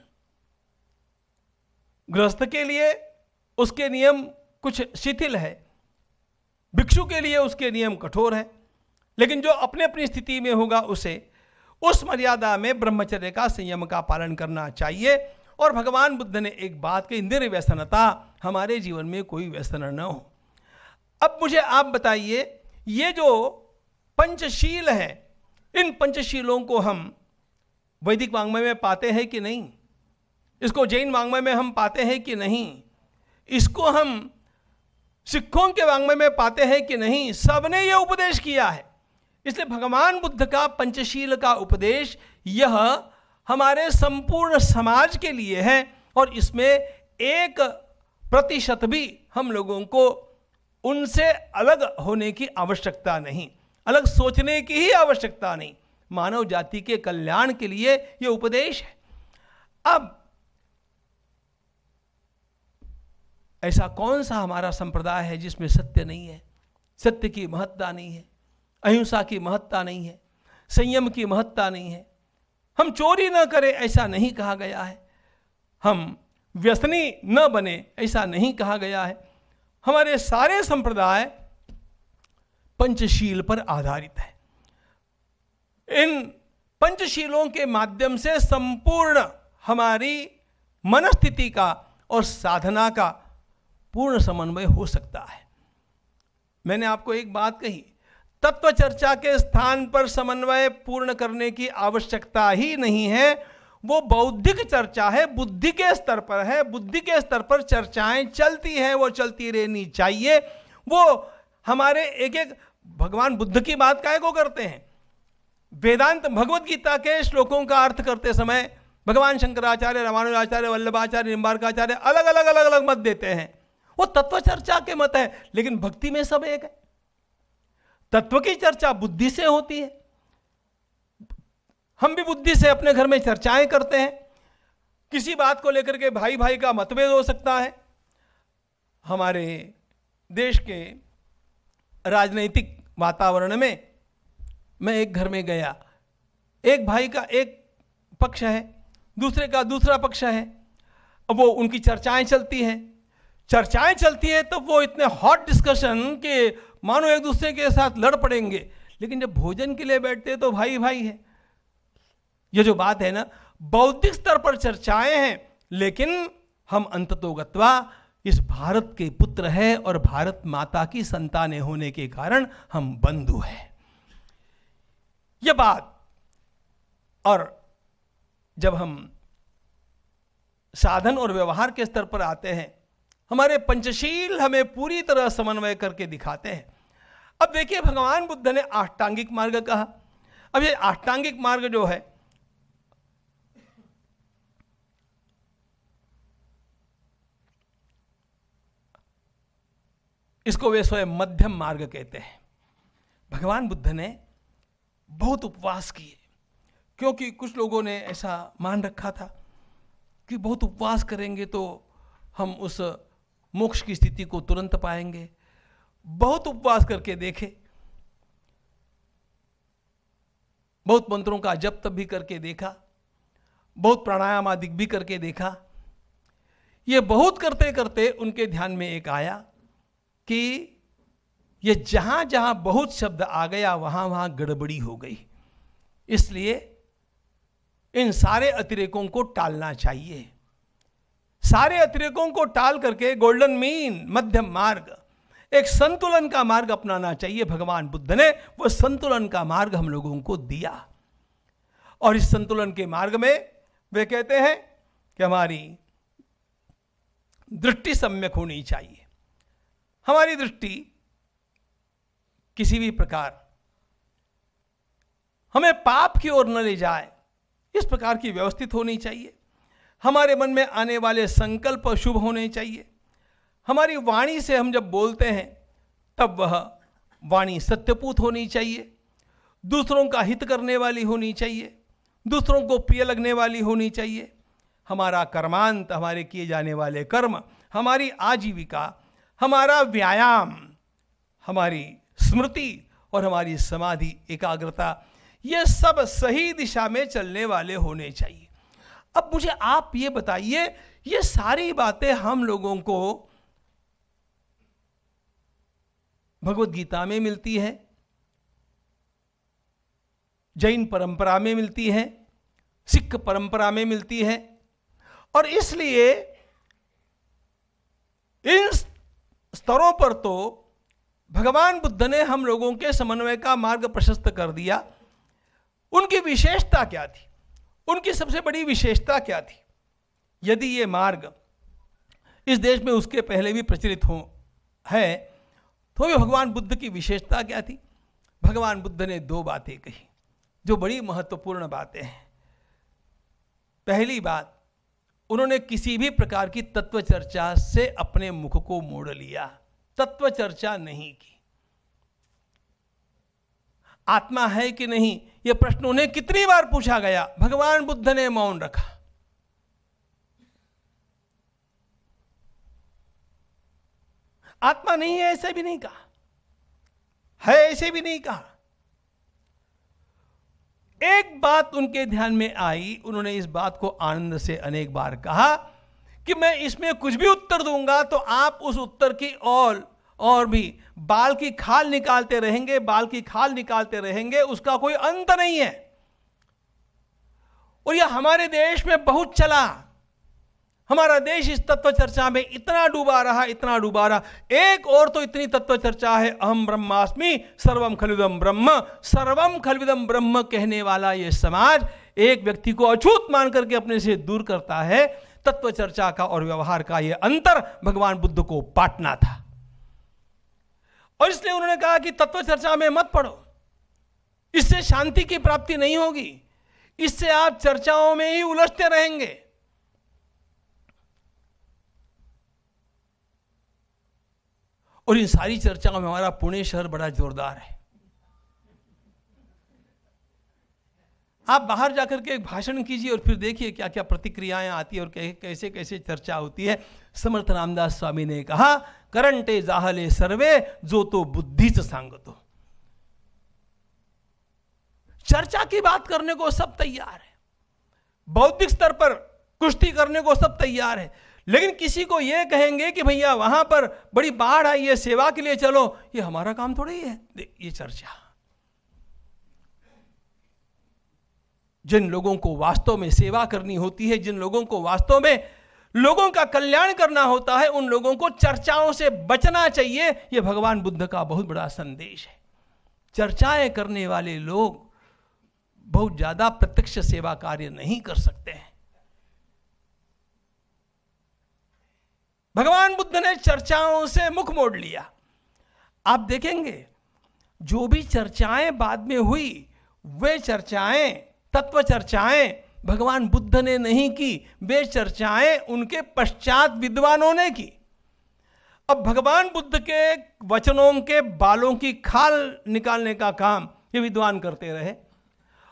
गृहस्थ के लिए उसके नियम कुछ शिथिल है, भिक्षु के लिए उसके नियम कठोर है, लेकिन जो अपने अपनी स्थिति में होगा उसे उस मर्यादा में ब्रह्मचर्य का, संयम का पालन करना चाहिए। और भगवान बुद्ध ने एक बात कही, निर्व्यसनता, हमारे जीवन में कोई व्यसन न हो। अब मुझे आप बताइए, ये जो पंचशील है, इन पंचशीलों को हम वैदिक वाङ्मय में पाते हैं कि नहीं? इसको जैन वाङ्मय में हम पाते हैं कि नहीं? इसको हम सिखों के वाङ्मय में पाते हैं कि नहीं? सबने ये उपदेश किया है। इसलिए भगवान बुद्ध का पंचशील का उपदेश यह हमारे संपूर्ण समाज के लिए है, और इसमें 1% भी हम लोगों को उनसे अलग होने की आवश्यकता नहीं, अलग सोचने की ही आवश्यकता नहीं। मानव जाति के कल्याण के लिए यह उपदेश है। अब ऐसा कौन सा हमारा संप्रदाय है जिसमें सत्य नहीं है, सत्य की महत्ता नहीं है, अहिंसा की महत्ता नहीं है, संयम की महत्ता नहीं है? हम चोरी न करें ऐसा नहीं कहा गया है, हम व्यसनी न बने ऐसा नहीं कहा गया है। हमारे सारे संप्रदाय पंचशील पर आधारित है। इन पंचशीलों के माध्यम से संपूर्ण हमारी मनस्थिति का और साधना का पूर्ण समन्वय हो सकता है। मैंने आपको एक बात कही, तत्व चर्चा के स्थान पर समन्वय पूर्ण करने की आवश्यकता ही नहीं है। वो बौद्धिक चर्चा है, बुद्धि के स्तर पर है, बुद्धि के स्तर पर चर्चाएं चलती हैं, वो चलती रहनी चाहिए। वो हमारे एक एक भगवान बुद्ध की बात काहे को करते हैं? वेदांत भगवत गीता के श्लोकों का अर्थ करते समय भगवान शंकराचार्य, रामानुजाचार्य, वल्लभाचार्य, निम्बार्काचार्य अलग अलग मत देते हैं। वो तत्व चर्चा के मत है, लेकिन भक्ति में सब एक है। तत्व की चर्चा बुद्धि से होती है। हम भी बुद्धि से अपने घर में चर्चाएं करते हैं। किसी बात को लेकर के भाई भाई का मतभेद हो सकता है। हमारे देश के राजनीतिक वातावरण में मैं एक घर में गया, एक भाई का एक पक्ष है, दूसरे का दूसरा पक्ष है। अब वो उनकी चर्चाएं चलती हैं, तो वो इतने हॉट डिस्कशन के मानो एक दूसरे के साथ लड़ पड़ेंगे, लेकिन जब भोजन के लिए बैठते तो भाई भाई है। ये जो बात है ना, बौद्धिक स्तर पर चर्चाएं हैं, लेकिन हम अंततोगत्वा इस भारत के पुत्र हैं और भारत माता की संतानें होने के कारण हम बंधु हैं। यह बात, और जब हम साधन और व्यवहार के स्तर पर आते हैं, हमारे पंचशील हमें पूरी तरह समन्वय करके दिखाते हैं। अब देखिए, भगवान बुद्ध ने अष्टांगिक मार्ग कहा। अब ये अष्टांगिक मार्ग जो है, इसको वे स्वयं मध्यम मार्ग कहते हैं। भगवान बुद्ध ने बहुत उपवास किए, क्योंकि कुछ लोगों ने ऐसा मान रखा था कि बहुत उपवास करेंगे तो हम उस मोक्ष की स्थिति को तुरंत पाएंगे। बहुत उपवास करके देखे, बहुत मंत्रों का जप तप भी करके देखा, बहुत प्राणायाम आदि भी करके देखा। ये बहुत करते करते उनके ध्यान में एक आया कि ये जहां जहां बहुत शब्द आ गया वहां वहां गड़बड़ी हो गई। इसलिए इन सारे अतिरेकों को टालना चाहिए। सारे अतिरेकों को टाल करके गोल्डन मीन, मध्यम मार्ग, एक संतुलन का मार्ग अपनाना चाहिए। भगवान बुद्ध ने वो संतुलन का मार्ग हम लोगों को दिया। और इस संतुलन के मार्ग में वे कहते हैं कि हमारी दृष्टि सम्यक होनी चाहिए। हमारी दृष्टि किसी भी प्रकार हमें पाप की ओर न ले जाए, इस प्रकार की व्यवस्थित होनी चाहिए। हमारे मन में आने वाले संकल्प शुभ होने चाहिए। हमारी वाणी से हम जब बोलते हैं तब वह वाणी सत्यपूत होनी चाहिए, दूसरों का हित करने वाली होनी चाहिए, दूसरों को प्रिय लगने वाली होनी चाहिए। हमारा कर्मांत, हमारे किए जाने वाले कर्म, हमारी आजीविका, हमारा व्यायाम, हमारी स्मृति और हमारी समाधि, एकाग्रता, ये सब सही दिशा में चलने वाले होने चाहिए। अब मुझे आप ये बताइए, ये सारी बातें हम लोगों को भगवत गीता में मिलती है, जैन परंपरा में मिलती है, सिख परंपरा में मिलती है, और इसलिए इन स्तरों पर तो भगवान बुद्ध ने हम लोगों के समन्वय का मार्ग प्रशस्त कर दिया। उनकी विशेषता क्या थी? उनकी सबसे बड़ी विशेषता क्या थी? यदि ये मार्ग इस देश में उसके पहले भी प्रचलित है, तो भी भगवान बुद्ध की विशेषता क्या थी? भगवान बुद्ध ने दो बातें कही जो बड़ी महत्वपूर्ण बातें हैं। पहली बात, उन्होंने किसी भी प्रकार की तत्व चर्चा से अपने मुख को मोड़ लिया, तत्व चर्चा नहीं की। आत्मा है कि नहीं, यह प्रश्न उन्हें कितनी बार पूछा गया, भगवान बुद्ध ने मौन रखा। आत्मा नहीं है ऐसे भी नहीं कहा, है ऐसे भी नहीं कहा। एक बात उनके ध्यान में आई, उन्होंने इस बात को आनंद से अनेक बार कहा कि मैं इसमें कुछ भी उत्तर दूंगा तो आप उस उत्तर की और भी बाल की खाल निकालते रहेंगे, बाल की खाल निकालते रहेंगे, उसका कोई अंत नहीं है। और यह हमारे देश में बहुत चला। हमारा देश इस तत्व चर्चा में इतना डूबा रहा, इतना डूबा रहा। एक और तो इतनी तत्व चर्चा है, अहम ब्रह्मास्मि सर्वम खलविदम ब्रह्म, सर्वम खलविदम ब्रह्म कहने वाला यह समाज एक व्यक्ति को अछूत मान करके अपने से दूर करता है। तत्व चर्चा का और व्यवहार का यह अंतर भगवान बुद्ध को पाटना था, और इसलिए उन्होंने कहा कि तत्व चर्चा में मत पड़ो, इससे शांति की प्राप्ति नहीं होगी, इससे आप चर्चाओं में ही उलझते रहेंगे। और इन सारी चर्चाओं में हमारा पुणे शहर बड़ा जोरदार है। आप बाहर जाकर के एक भाषण कीजिए और फिर देखिए क्या क्या प्रतिक्रियाएं आती है और कैसे कैसे चर्चा होती है। समर्थ रामदास स्वामी ने कहा, करंटे जाहले सर्वे जो तो बुद्धि से सांगतो। चर्चा की बात करने को सब तैयार है, बौद्धिक स्तर पर कुश्ती करने को सब तैयार है, लेकिन किसी को यह कहेंगे कि भैया वहां पर बड़ी बाढ़ आई है, सेवा के लिए चलो, ये हमारा काम थोड़ी है। ये चर्चा जिन लोगों को वास्तव में सेवा करनी होती है, जिन लोगों को वास्तव में लोगों का कल्याण करना होता है, उन लोगों को चर्चाओं से बचना चाहिए। यह भगवान बुद्ध का बहुत बड़ा संदेश है। चर्चाएं करने वाले लोग बहुत ज्यादा प्रत्यक्ष सेवा कार्य नहीं कर सकते हैं। भगवान बुद्ध ने चर्चाओं से मुख मोड़ लिया। आप देखेंगे जो भी चर्चाएं बाद में हुई, वे चर्चाएं, तत्व चर्चाएं भगवान बुद्ध ने नहीं की, वे चर्चाएं उनके पश्चात विद्वानों ने की। अब भगवान बुद्ध के वचनों के बालों की खाल निकालने का काम ये विद्वान करते रहे,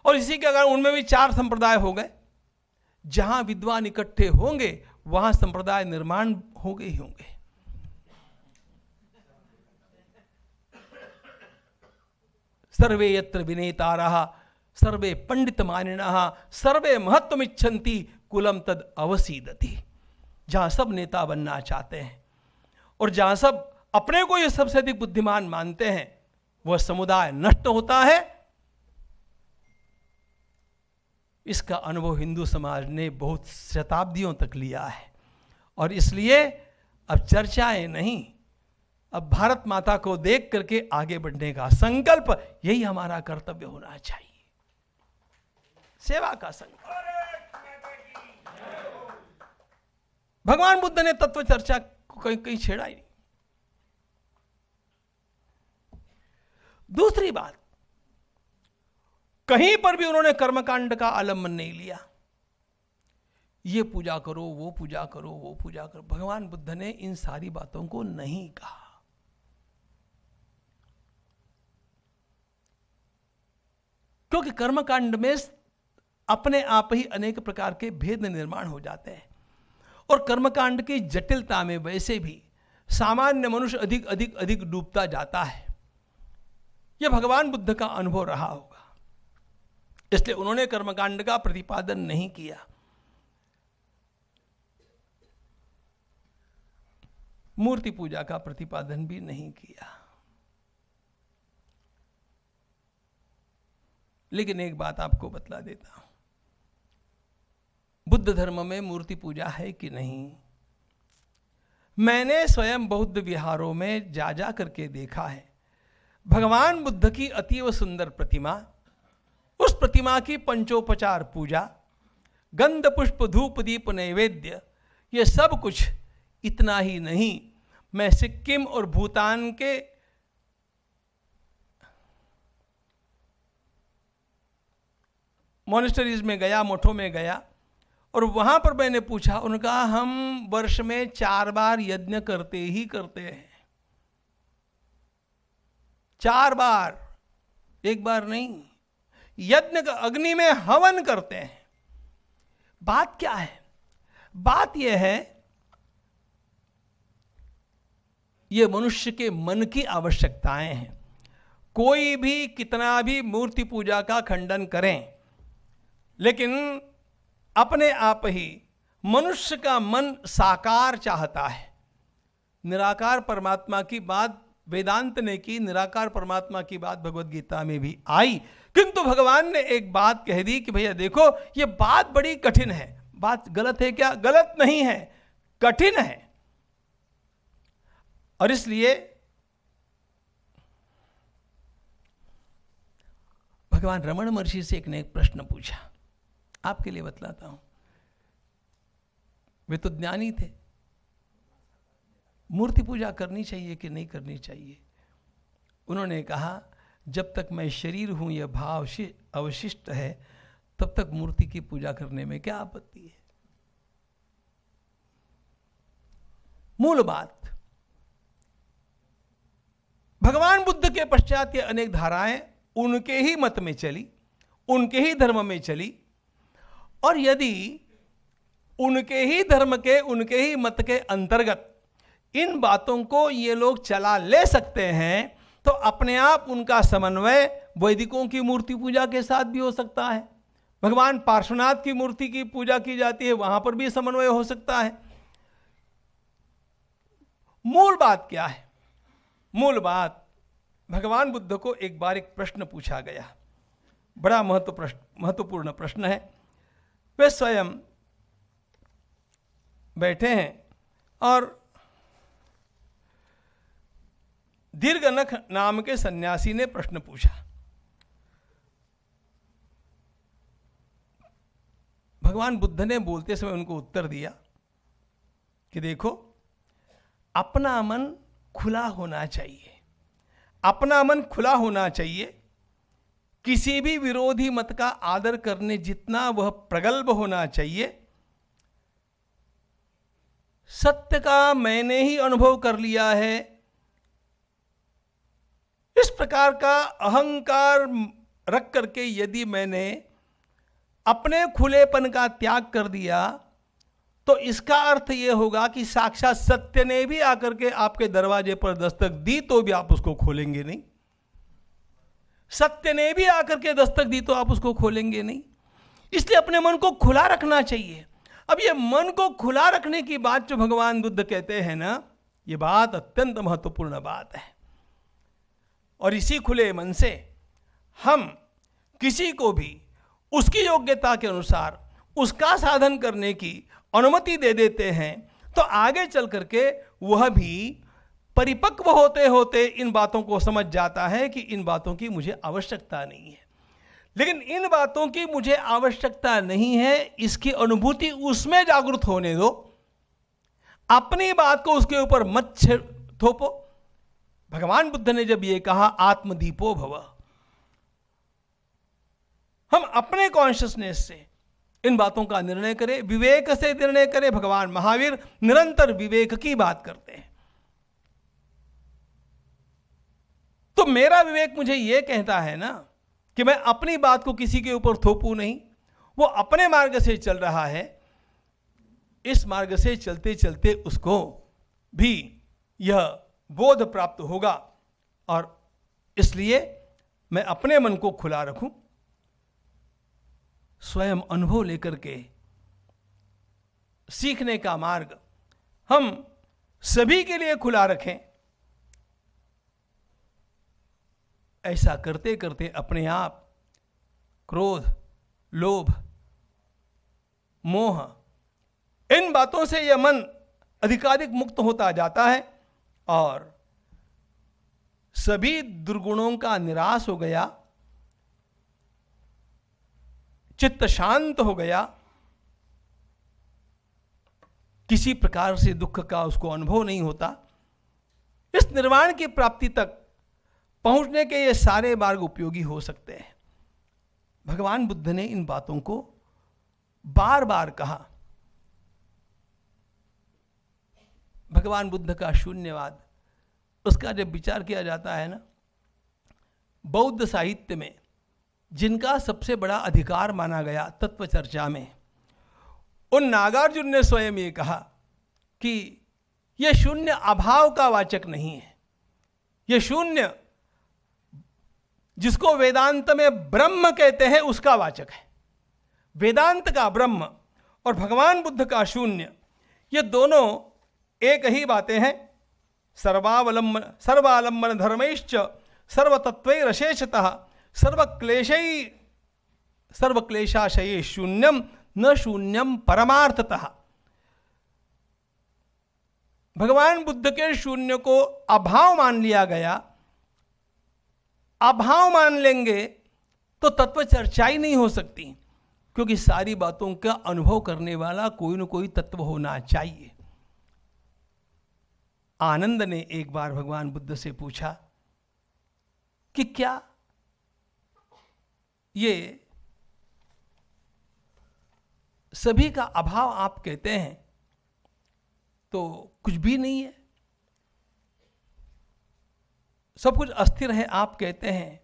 और इसी के कारण उनमें भी 4 संप्रदाय हो गए। जहां विद्वान इकट्ठे होंगे वहां संप्रदाय निर्माण होंगे ही होंगे। सर्वे यत्र विनेतारः सर्वे पंडित मानिनः सर्वे महत्वमिच्छन्ति कुलम तद अवसीदति। जहां सब नेता बनना चाहते हैं और जहां सब अपने को ये सबसे अधिक बुद्धिमान मानते हैं, वह समुदाय नष्ट होता है। इसका अनुभव हिंदू समाज ने बहुत शताब्दियों तक लिया है, और इसलिए अब चर्चाएं नहीं, अब भारत माता को देख करके आगे बढ़ने का संकल्प, यही हमारा कर्तव्य होना चाहिए। सेवा का संकल्प। भगवान बुद्ध ने तत्व चर्चा को कहीं छेड़ा ही नहीं। दूसरी बात, कहीं पर भी उन्होंने कर्मकांड का आलंबन नहीं लिया। ये पूजा करो, वो पूजा करो, वो पूजा करो। भगवान बुद्ध ने इन सारी बातों को नहीं कहा। क्योंकि कर्मकांड में अपने आप ही अनेक प्रकार के भेद निर्माण हो जाते हैं, और कर्मकांड की जटिलता में वैसे भी सामान्य मनुष्य अधिक अधिक अधिक डूबता जाता है। यह भगवान बुद्ध का अनुभव रहा होगा, इसलिए उन्होंने कर्मकांड का प्रतिपादन नहीं किया। मूर्ति पूजा का प्रतिपादन भी नहीं किया। लेकिन एक बात आपको बतला देता हूं, बुद्ध धर्म में मूर्ति पूजा है कि नहीं, मैंने स्वयं बौद्ध विहारों में जा करके देखा है। भगवान बुद्ध की अतीव सुंदर प्रतिमा, उस प्रतिमा की पंचोपचार पूजा, गंध पुष्प धूप दीप नैवेद्य, ये सब कुछ इतना ही नहीं, मैं सिक्किम और भूटान के मॉनेस्टरीज में गया, मठों में गया, और वहां पर मैंने पूछा, उनका हम वर्ष में 4 बार यज्ञ करते ही करते हैं। 4 बार, एक बार नहीं, यज्ञ का अग्नि में हवन करते हैं। बात क्या है? बात यह है, ये मनुष्य के मन की आवश्यकताएं हैं। कोई भी कितना भी मूर्ति पूजा का खंडन करें, लेकिन अपने आप ही मनुष्य का मन साकार चाहता है। निराकार परमात्मा की बात वेदांत ने की, निराकार परमात्मा की बात भगवत गीता में भी आई, किंतु भगवान ने एक बात कह दी कि भैया देखो, ये बात बड़ी कठिन है। बात गलत है क्या? गलत नहीं है, कठिन है। और इसलिए भगवान रमण महर्षि से एक ने एक प्रश्न पूछा, आपके लिए बतलाता हूं। वे तो ज्ञानी थे, मूर्ति पूजा करनी चाहिए कि नहीं करनी चाहिए? उन्होंने कहा, जब तक मैं शरीर हूं, यह भाव अवशिष्ट है, तब तक मूर्ति की पूजा करने में क्या आपत्ति है? मूल बात, भगवान बुद्ध के पश्चात ये अनेक धाराएं उनके ही मत में चली, उनके ही धर्म में चली, और यदि उनके ही धर्म के, उनके ही मत के अंतर्गत इन बातों को ये लोग चला ले सकते हैं, तो अपने आप उनका समन्वय वैदिकों की मूर्ति पूजा के साथ भी हो सकता है। भगवान पार्श्वनाथ की मूर्ति की पूजा की जाती है, वहां पर भी समन्वय हो सकता है। मूल बात क्या है? मूल बात, भगवान बुद्ध को एक बार एक प्रश्न पूछा गया, बड़ा महत्वपूर्ण प्रश्न है। वे स्वयं बैठे हैं और दीर्घनख नाम के सन्यासी ने प्रश्न पूछा। भगवान बुद्ध ने बोलते समय उनको उत्तर दिया कि देखो, अपना मन खुला होना चाहिए, अपना मन खुला होना चाहिए। किसी भी विरोधी मत का आदर करने जितना वह प्रगल्भ होना चाहिए। सत्य का मैंने ही अनुभव कर लिया है, इस प्रकार का अहंकार रख करके यदि मैंने अपने खुलेपन का त्याग कर दिया, तो इसका अर्थ यह होगा कि साक्षात सत्य ने भी आकर के आपके दरवाजे पर दस्तक दी तो भी आप उसको खोलेंगे नहीं। सत्य ने भी आकर के दस्तक दी तो आप उसको खोलेंगे नहीं। इसलिए अपने मन को खुला रखना चाहिए। अब ये मन को खुला रखने की बात जो भगवान बुद्ध कहते हैं ना, ये बात अत्यंत महत्वपूर्ण बात है। और इसी खुले मन से हम किसी को भी उसकी योग्यता के अनुसार उसका साधन करने की अनुमति दे देते हैं, तो आगे चल करके वह भी परिपक्व होते होते इन बातों को समझ जाता है कि इन बातों की मुझे आवश्यकता नहीं है। लेकिन इन बातों की मुझे आवश्यकता नहीं है, इसकी अनुभूति उसमें जागृत होने दो। अपनी बात को उसके ऊपर मत थोपो। भगवान बुद्ध ने जब ये कहा आत्मदीपो भव, हम अपने कॉन्शियसनेस से इन बातों का निर्णय करें, विवेक से निर्णय करें। भगवान महावीर निरंतर विवेक की बात करते हैं। तो मेरा विवेक मुझे यह कहता है ना कि मैं अपनी बात को किसी के ऊपर थोपूं नहीं। वो अपने मार्ग से चल रहा है, इस मार्ग से चलते चलते उसको भी यह बोध प्राप्त होगा। और इसलिए मैं अपने मन को खुला रखूं, स्वयं अनुभव लेकर के सीखने का मार्ग हम सभी के लिए खुला रखें। ऐसा करते करते अपने आप क्रोध, लोभ, मोह, इन बातों से यह मन अधिकाधिक मुक्त होता जाता है और सभी दुर्गुणों का निराश हो गया, चित्त शांत हो गया, किसी प्रकार से दुख का उसको अनुभव नहीं होता। इस निर्वाण की प्राप्ति तक पहुंचने के ये सारे मार्ग उपयोगी हो सकते हैं। भगवान बुद्ध ने इन बातों को बार बार कहा। भगवान बुद्ध का शून्यवाद, उसका जब विचार किया जाता है ना, बौद्ध साहित्य में जिनका सबसे बड़ा अधिकार माना गया तत्व चर्चा में, उन नागार्जुन ने स्वयं ये कहा कि यह शून्य अभाव का वाचक नहीं है, यह शून्य जिसको वेदांत में ब्रह्म कहते हैं उसका वाचक है। वेदांत का ब्रह्म और भगवान बुद्ध का शून्य, ये दोनों एक ही बातें हैं। सर्वालंबन धर्मैश्च सर्वतत्वैरशेषतः सर्वक्लेशाशये शून्यम न शून्यम परमार्थतः। भगवान बुद्ध के शून्य को अभाव मान लिया गया। अभाव मान लेंगे तो तत्व चर्चा ही नहीं हो सकती, क्योंकि सारी बातों का अनुभव करने वाला कोई न कोई तत्व होना चाहिए। आनंद ने एक बार भगवान बुद्ध से पूछा कि क्या ये सभी का अभाव आप कहते हैं तो कुछ भी नहीं है, सब कुछ अस्थिर है आप कहते हैं,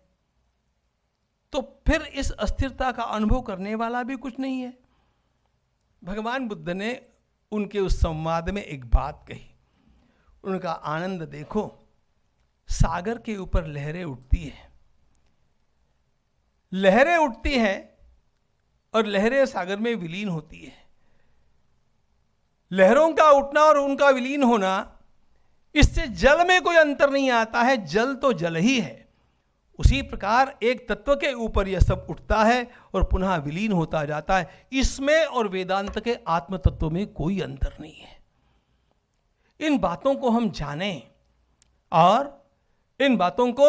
तो फिर इस अस्थिरता का अनुभव करने वाला भी कुछ नहीं है। भगवान बुद्ध ने उनके उस संवाद में एक बात कही। उनका आनंद देखो, सागर के ऊपर लहरें उठती हैं, लहरें उठती हैं और लहरें सागर में विलीन होती है। लहरों का उठना और उनका विलीन होना, इससे जल में कोई अंतर नहीं आता है, जल तो जल ही है। उसी प्रकार एक तत्व के ऊपर यह सब उठता है और पुनः विलीन होता जाता है। इसमें और वेदांत के आत्म तत्व में कोई अंतर नहीं है। इन बातों को हम जानें और इन बातों को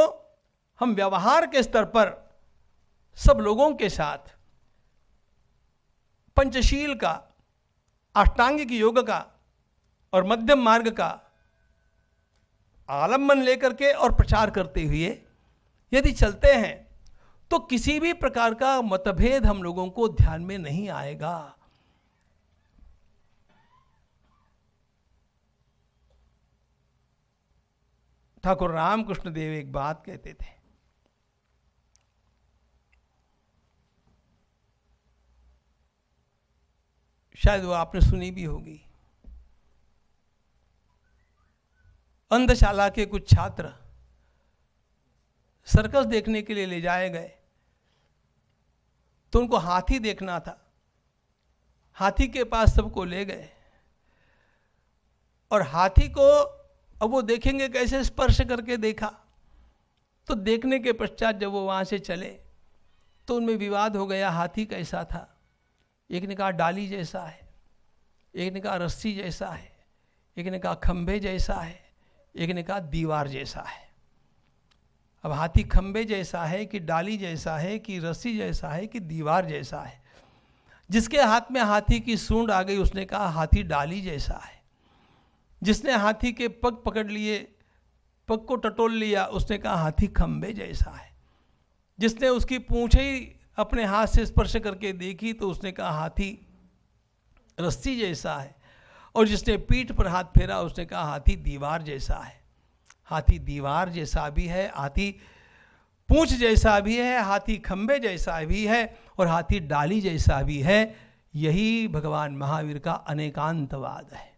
हम व्यवहार के स्तर पर सब लोगों के साथ पंचशील का, अष्टांगिक योग का और मध्यम मार्ग का आलम्बन लेकर के और प्रचार करते हुए यदि चलते हैं तो किसी भी प्रकार का मतभेद हम लोगों को ध्यान में नहीं आएगा। ठाकुर रामकृष्ण देव एक बात कहते थे, शायद वो आपने सुनी भी होगी। अंधशाला के कुछ छात्र सर्कस देखने के लिए ले जाए गए, तो उनको हाथी देखना था। हाथी के पास सबको ले गए और हाथी को अब वो देखेंगे कैसे, स्पर्श करके देखा। तो देखने के पश्चात जब वो वहाँ से चले तो उनमें विवाद हो गया, हाथी कैसा था। एक ने कहा डाली जैसा है, एक ने कहा रस्सी जैसा है, एक ने कहा खंभे जैसा है, एक ने कहा दीवार जैसा है। अब हाथी खंभे जैसा है कि डाली जैसा है कि रस्सी जैसा है कि दीवार जैसा है। जिसके हाथ में हाथी की सूंड आ गई उसने कहा हाथी डाली जैसा है। जिसने हाथी के पग पकड़ लिए, पग को टटोल लिया, उसने कहा हाथी खंभे जैसा है। जिसने उसकी पूंछ ही अपने हाथ से स्पर्श करके देखी तो उसने कहा हाथी रस्सी जैसा है। और जिसने पीठ पर हाथ फेरा उसने कहा हाथी दीवार जैसा है। हाथी दीवार जैसा भी है, हाथी पूंछ जैसा भी है, हाथी खंभे जैसा भी है और हाथी डाली जैसा भी है। यही भगवान महावीर का अनेकांतवाद है।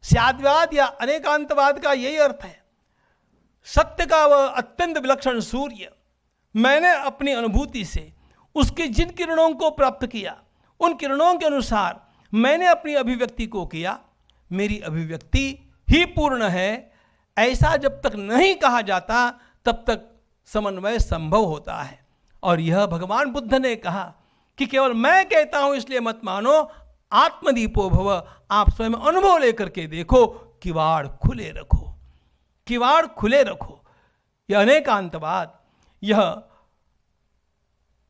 स्याद्वाद या अनेकांतवाद का यही अर्थ है। सत्य का वह अत्यंत विलक्षण सूर्य मैंने अपनी अनुभूति से उसके जिन किरणों को प्राप्त किया उन किरणों के अनुसार मैंने अपनी अभिव्यक्ति को किया, मेरी अभिव्यक्ति ही पूर्ण है, ऐसा जब तक नहीं कहा जाता तब तक समन्वय संभव होता है। और यह भगवान बुद्ध ने कहा कि केवल मैं कहता हूं इसलिए मत मानो, आत्मदीपो भव, आप स्वयं अनुभव लेकर के देखो, किवाड़ खुले रखो, किवाड़ खुले रखो। यह अनेकांतवाद, यह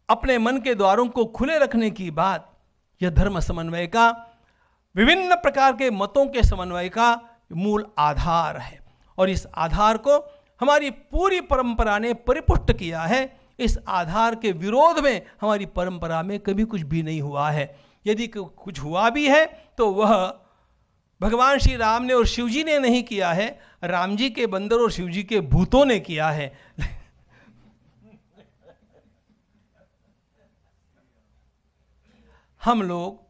अपने मन के द्वारों को खुले रखने की बात, यह धर्म समन्वय का, विभिन्न प्रकार के मतों के समन्वय का मूल आधार है। और इस आधार को हमारी पूरी परंपरा ने परिपुष्ट किया है। इस आधार के विरोध में हमारी परंपरा में कभी कुछ भी नहीं हुआ है। यदि कुछ हुआ भी है तो वह भगवान श्री राम ने और शिव जी ने नहीं किया है, राम जी के बंदर और शिव जी के भूतों ने किया है। हम लोग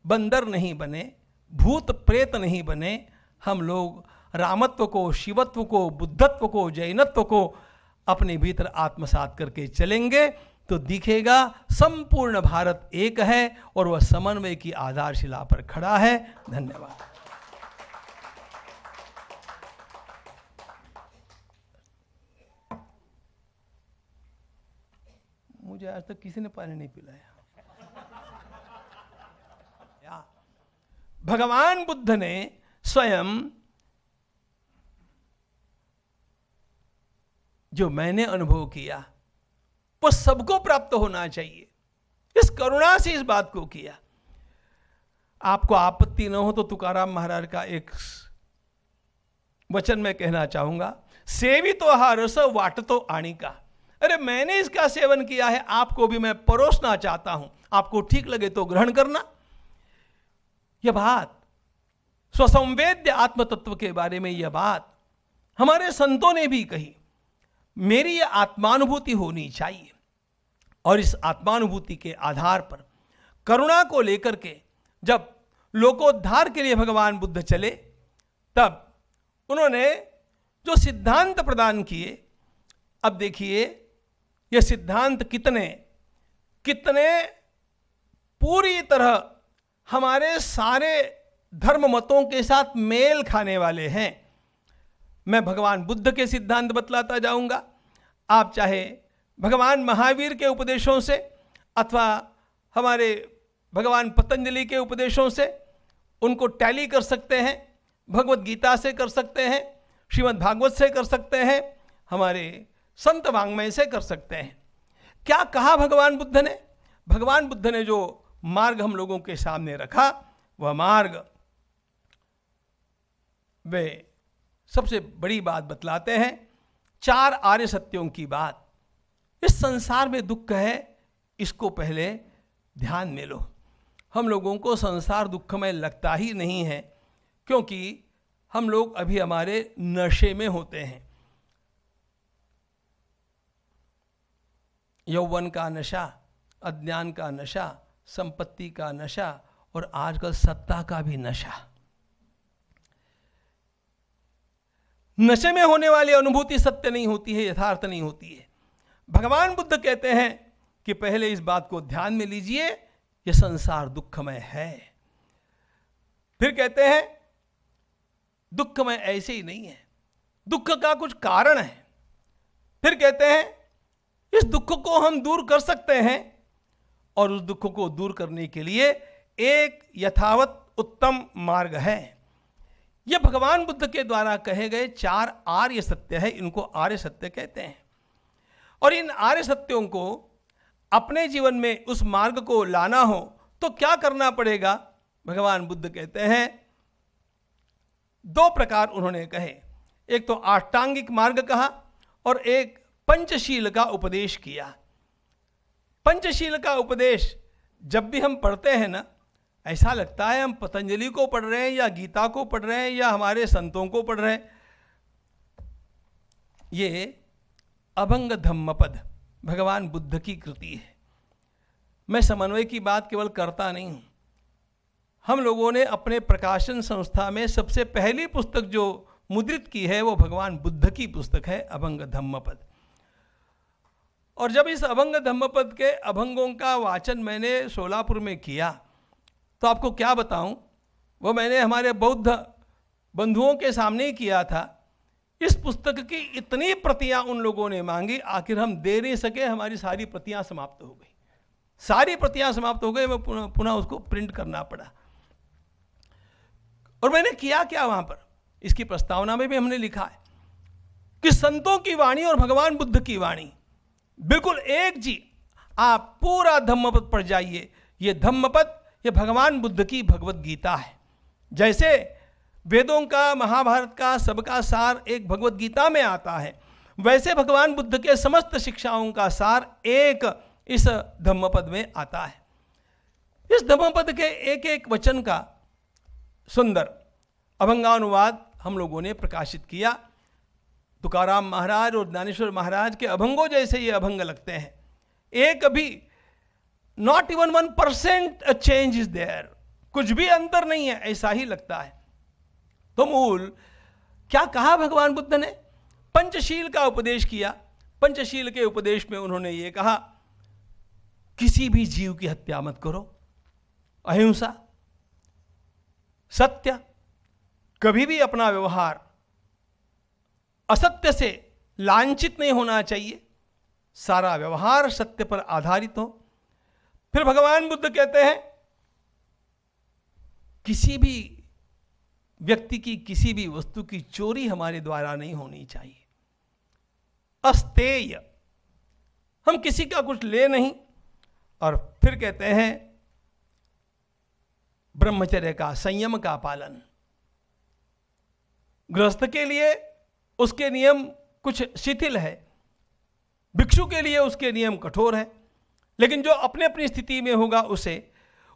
बंदर नहीं बने, भूत प्रेत नहीं बने, हम लोग रामत्व को, शिवत्व को, बुद्धत्व को, जैनत्व को अपने भीतर आत्मसात करके चलेंगे तो दिखेगा संपूर्ण भारत एक है और वह समन्वय की आधारशिला पर खड़ा है। धन्यवाद। मुझे आज तक किसी ने पानी नहीं पिलाया। भगवान बुद्ध ने स्वयं जो मैंने अनुभव किया वो सबको प्राप्त होना चाहिए, इस करुणा से इस बात को किया। आपको आपत्ति न हो तो तुकाराम महाराज का एक वचन मैं कहना चाहूंगा, सेवितो हा रस वाटतो आनिका। अरे मैंने इसका सेवन किया है, आपको भी मैं परोसना चाहता हूं, आपको ठीक लगे तो ग्रहण करना। यह बात स्वसंवेद्य आत्म तत्व के बारे में, यह बात हमारे संतों ने भी कही। मेरी यह आत्मानुभूति होनी चाहिए और इस आत्मानुभूति के आधार पर करुणा को लेकर के जब लोकोद्धार के लिए भगवान बुद्ध चले तब उन्होंने जो सिद्धांत प्रदान किए, अब देखिए यह सिद्धांत कितने कितने पूरी तरह हमारे सारे धर्म मतों के साथ मेल खाने वाले हैं। मैं भगवान बुद्ध के सिद्धांत बतलाता जाऊंगा। आप चाहे भगवान महावीर के उपदेशों से अथवा हमारे भगवान पतंजलि के उपदेशों से उनको टैली कर सकते हैं, भगवत गीता से कर सकते हैं, श्रीमद् भागवत से कर सकते हैं, हमारे संत वांग्मय से कर सकते हैं। क्या कहा भगवान बुद्ध ने? भगवान बुद्ध ने जो मार्ग हम लोगों के सामने रखा वह मार्ग, वे सबसे बड़ी बात बतलाते हैं, 4 आर्य सत्यों की बात। इस संसार में दुख है, इसको पहले ध्यान में लो। हम लोगों को संसार दुखमय लगता ही नहीं है क्योंकि हम लोग अभी हमारे नशे में होते हैं। यौवन का नशा, अज्ञान का नशा, संपत्ति का नशा और आजकल सत्ता का भी नशा। नशे में होने वाली अनुभूति सत्य नहीं होती है, यथार्थ नहीं होती है। भगवान बुद्ध कहते हैं कि पहले इस बात को ध्यान में लीजिए, यह संसार दुखमय है। फिर कहते हैं दुखमय ऐसे ही नहीं है, दुख का कुछ कारण है। फिर कहते हैं इस दुख को हम दूर कर सकते हैं और उस दुख को दूर करने के लिए एक यथावत उत्तम मार्ग है। यह भगवान बुद्ध के द्वारा कहे गए 4 आर्य सत्य है, इनको आर्य सत्य कहते हैं। और इन आर्य सत्यों को अपने जीवन में उस मार्ग को लाना हो तो क्या करना पड़ेगा? भगवान बुद्ध कहते हैं 2 प्रकार उन्होंने कहे। एक तो अष्टांगिक मार्ग कहा और एक पंचशील का उपदेश किया। पंचशील का उपदेश जब भी हम पढ़ते हैं ना, ऐसा लगता है हम पतंजलि को पढ़ रहे हैं या गीता को पढ़ रहे हैं या हमारे संतों को पढ़ रहे हैं। ये अभंग धम्मपद भगवान बुद्ध की कृति है। मैं समन्वय की बात केवल करता नहीं हूं, हम लोगों ने अपने प्रकाशन संस्था में सबसे पहली पुस्तक जो मुद्रित की है वो भगवान बुद्ध की पुस्तक है, अभंग धम्मपद। और जब इस अभंग धम्मपद के अभंगों का वाचन मैंने सोलापुर में किया तो आपको क्या बताऊं, वो मैंने हमारे बौद्ध बंधुओं के सामने ही किया था। इस पुस्तक की इतनी प्रतियां उन लोगों ने मांगी, आखिर हम दे नहीं सके, हमारी सारी प्रतियां समाप्त हो गई, सारी प्रतियां समाप्त हो गई, मैं पुनः उसको प्रिंट करना पड़ा। और मैंने किया क्या वहां पर, इसकी प्रस्तावना में भी हमने लिखा है कि संतों की वाणी और भगवान बुद्ध की वाणी बिल्कुल एक जी। आप पूरा धम्मपद पढ़ जाइए, ये धम्मपद ये भगवान बुद्ध की भगवत गीता है। जैसे वेदों का, महाभारत का सबका सार एक भगवत गीता में आता है, वैसे भगवान बुद्ध के समस्त शिक्षाओं का सार एक इस धम्मपद में आता है। इस धम्मपद के एक एक वचन का सुंदर अभंगानुवाद हम लोगों ने प्रकाशित किया। तुकाराम महाराज और ज्ञानेश्वर महाराज के अभंगों जैसे ये अभंग लगते हैं, एक भी not even 1% change is there, कुछ भी अंतर नहीं है, ऐसा ही लगता है। तो मूल क्या कहा भगवान बुद्ध ने, पंचशील का उपदेश किया। पंचशील के उपदेश में उन्होंने ये कहा, किसी भी जीव की हत्या मत करो, अहिंसा, सत्य, कभी भी अपना व्यवहार असत्य से लांछित नहीं होना चाहिए, सारा व्यवहार सत्य पर आधारित हो। फिर भगवान बुद्ध कहते हैं, किसी भी व्यक्ति की, किसी भी वस्तु की चोरी हमारे द्वारा नहीं होनी चाहिए। अस्तेय, हम किसी का कुछ ले नहीं। और फिर कहते हैं ब्रह्मचर्य का, संयम का पालन। गृहस्थ के लिए उसके नियम कुछ शिथिल है, भिक्षु के लिए उसके नियम कठोर है, लेकिन जो अपने अपनी स्थिति में होगा उसे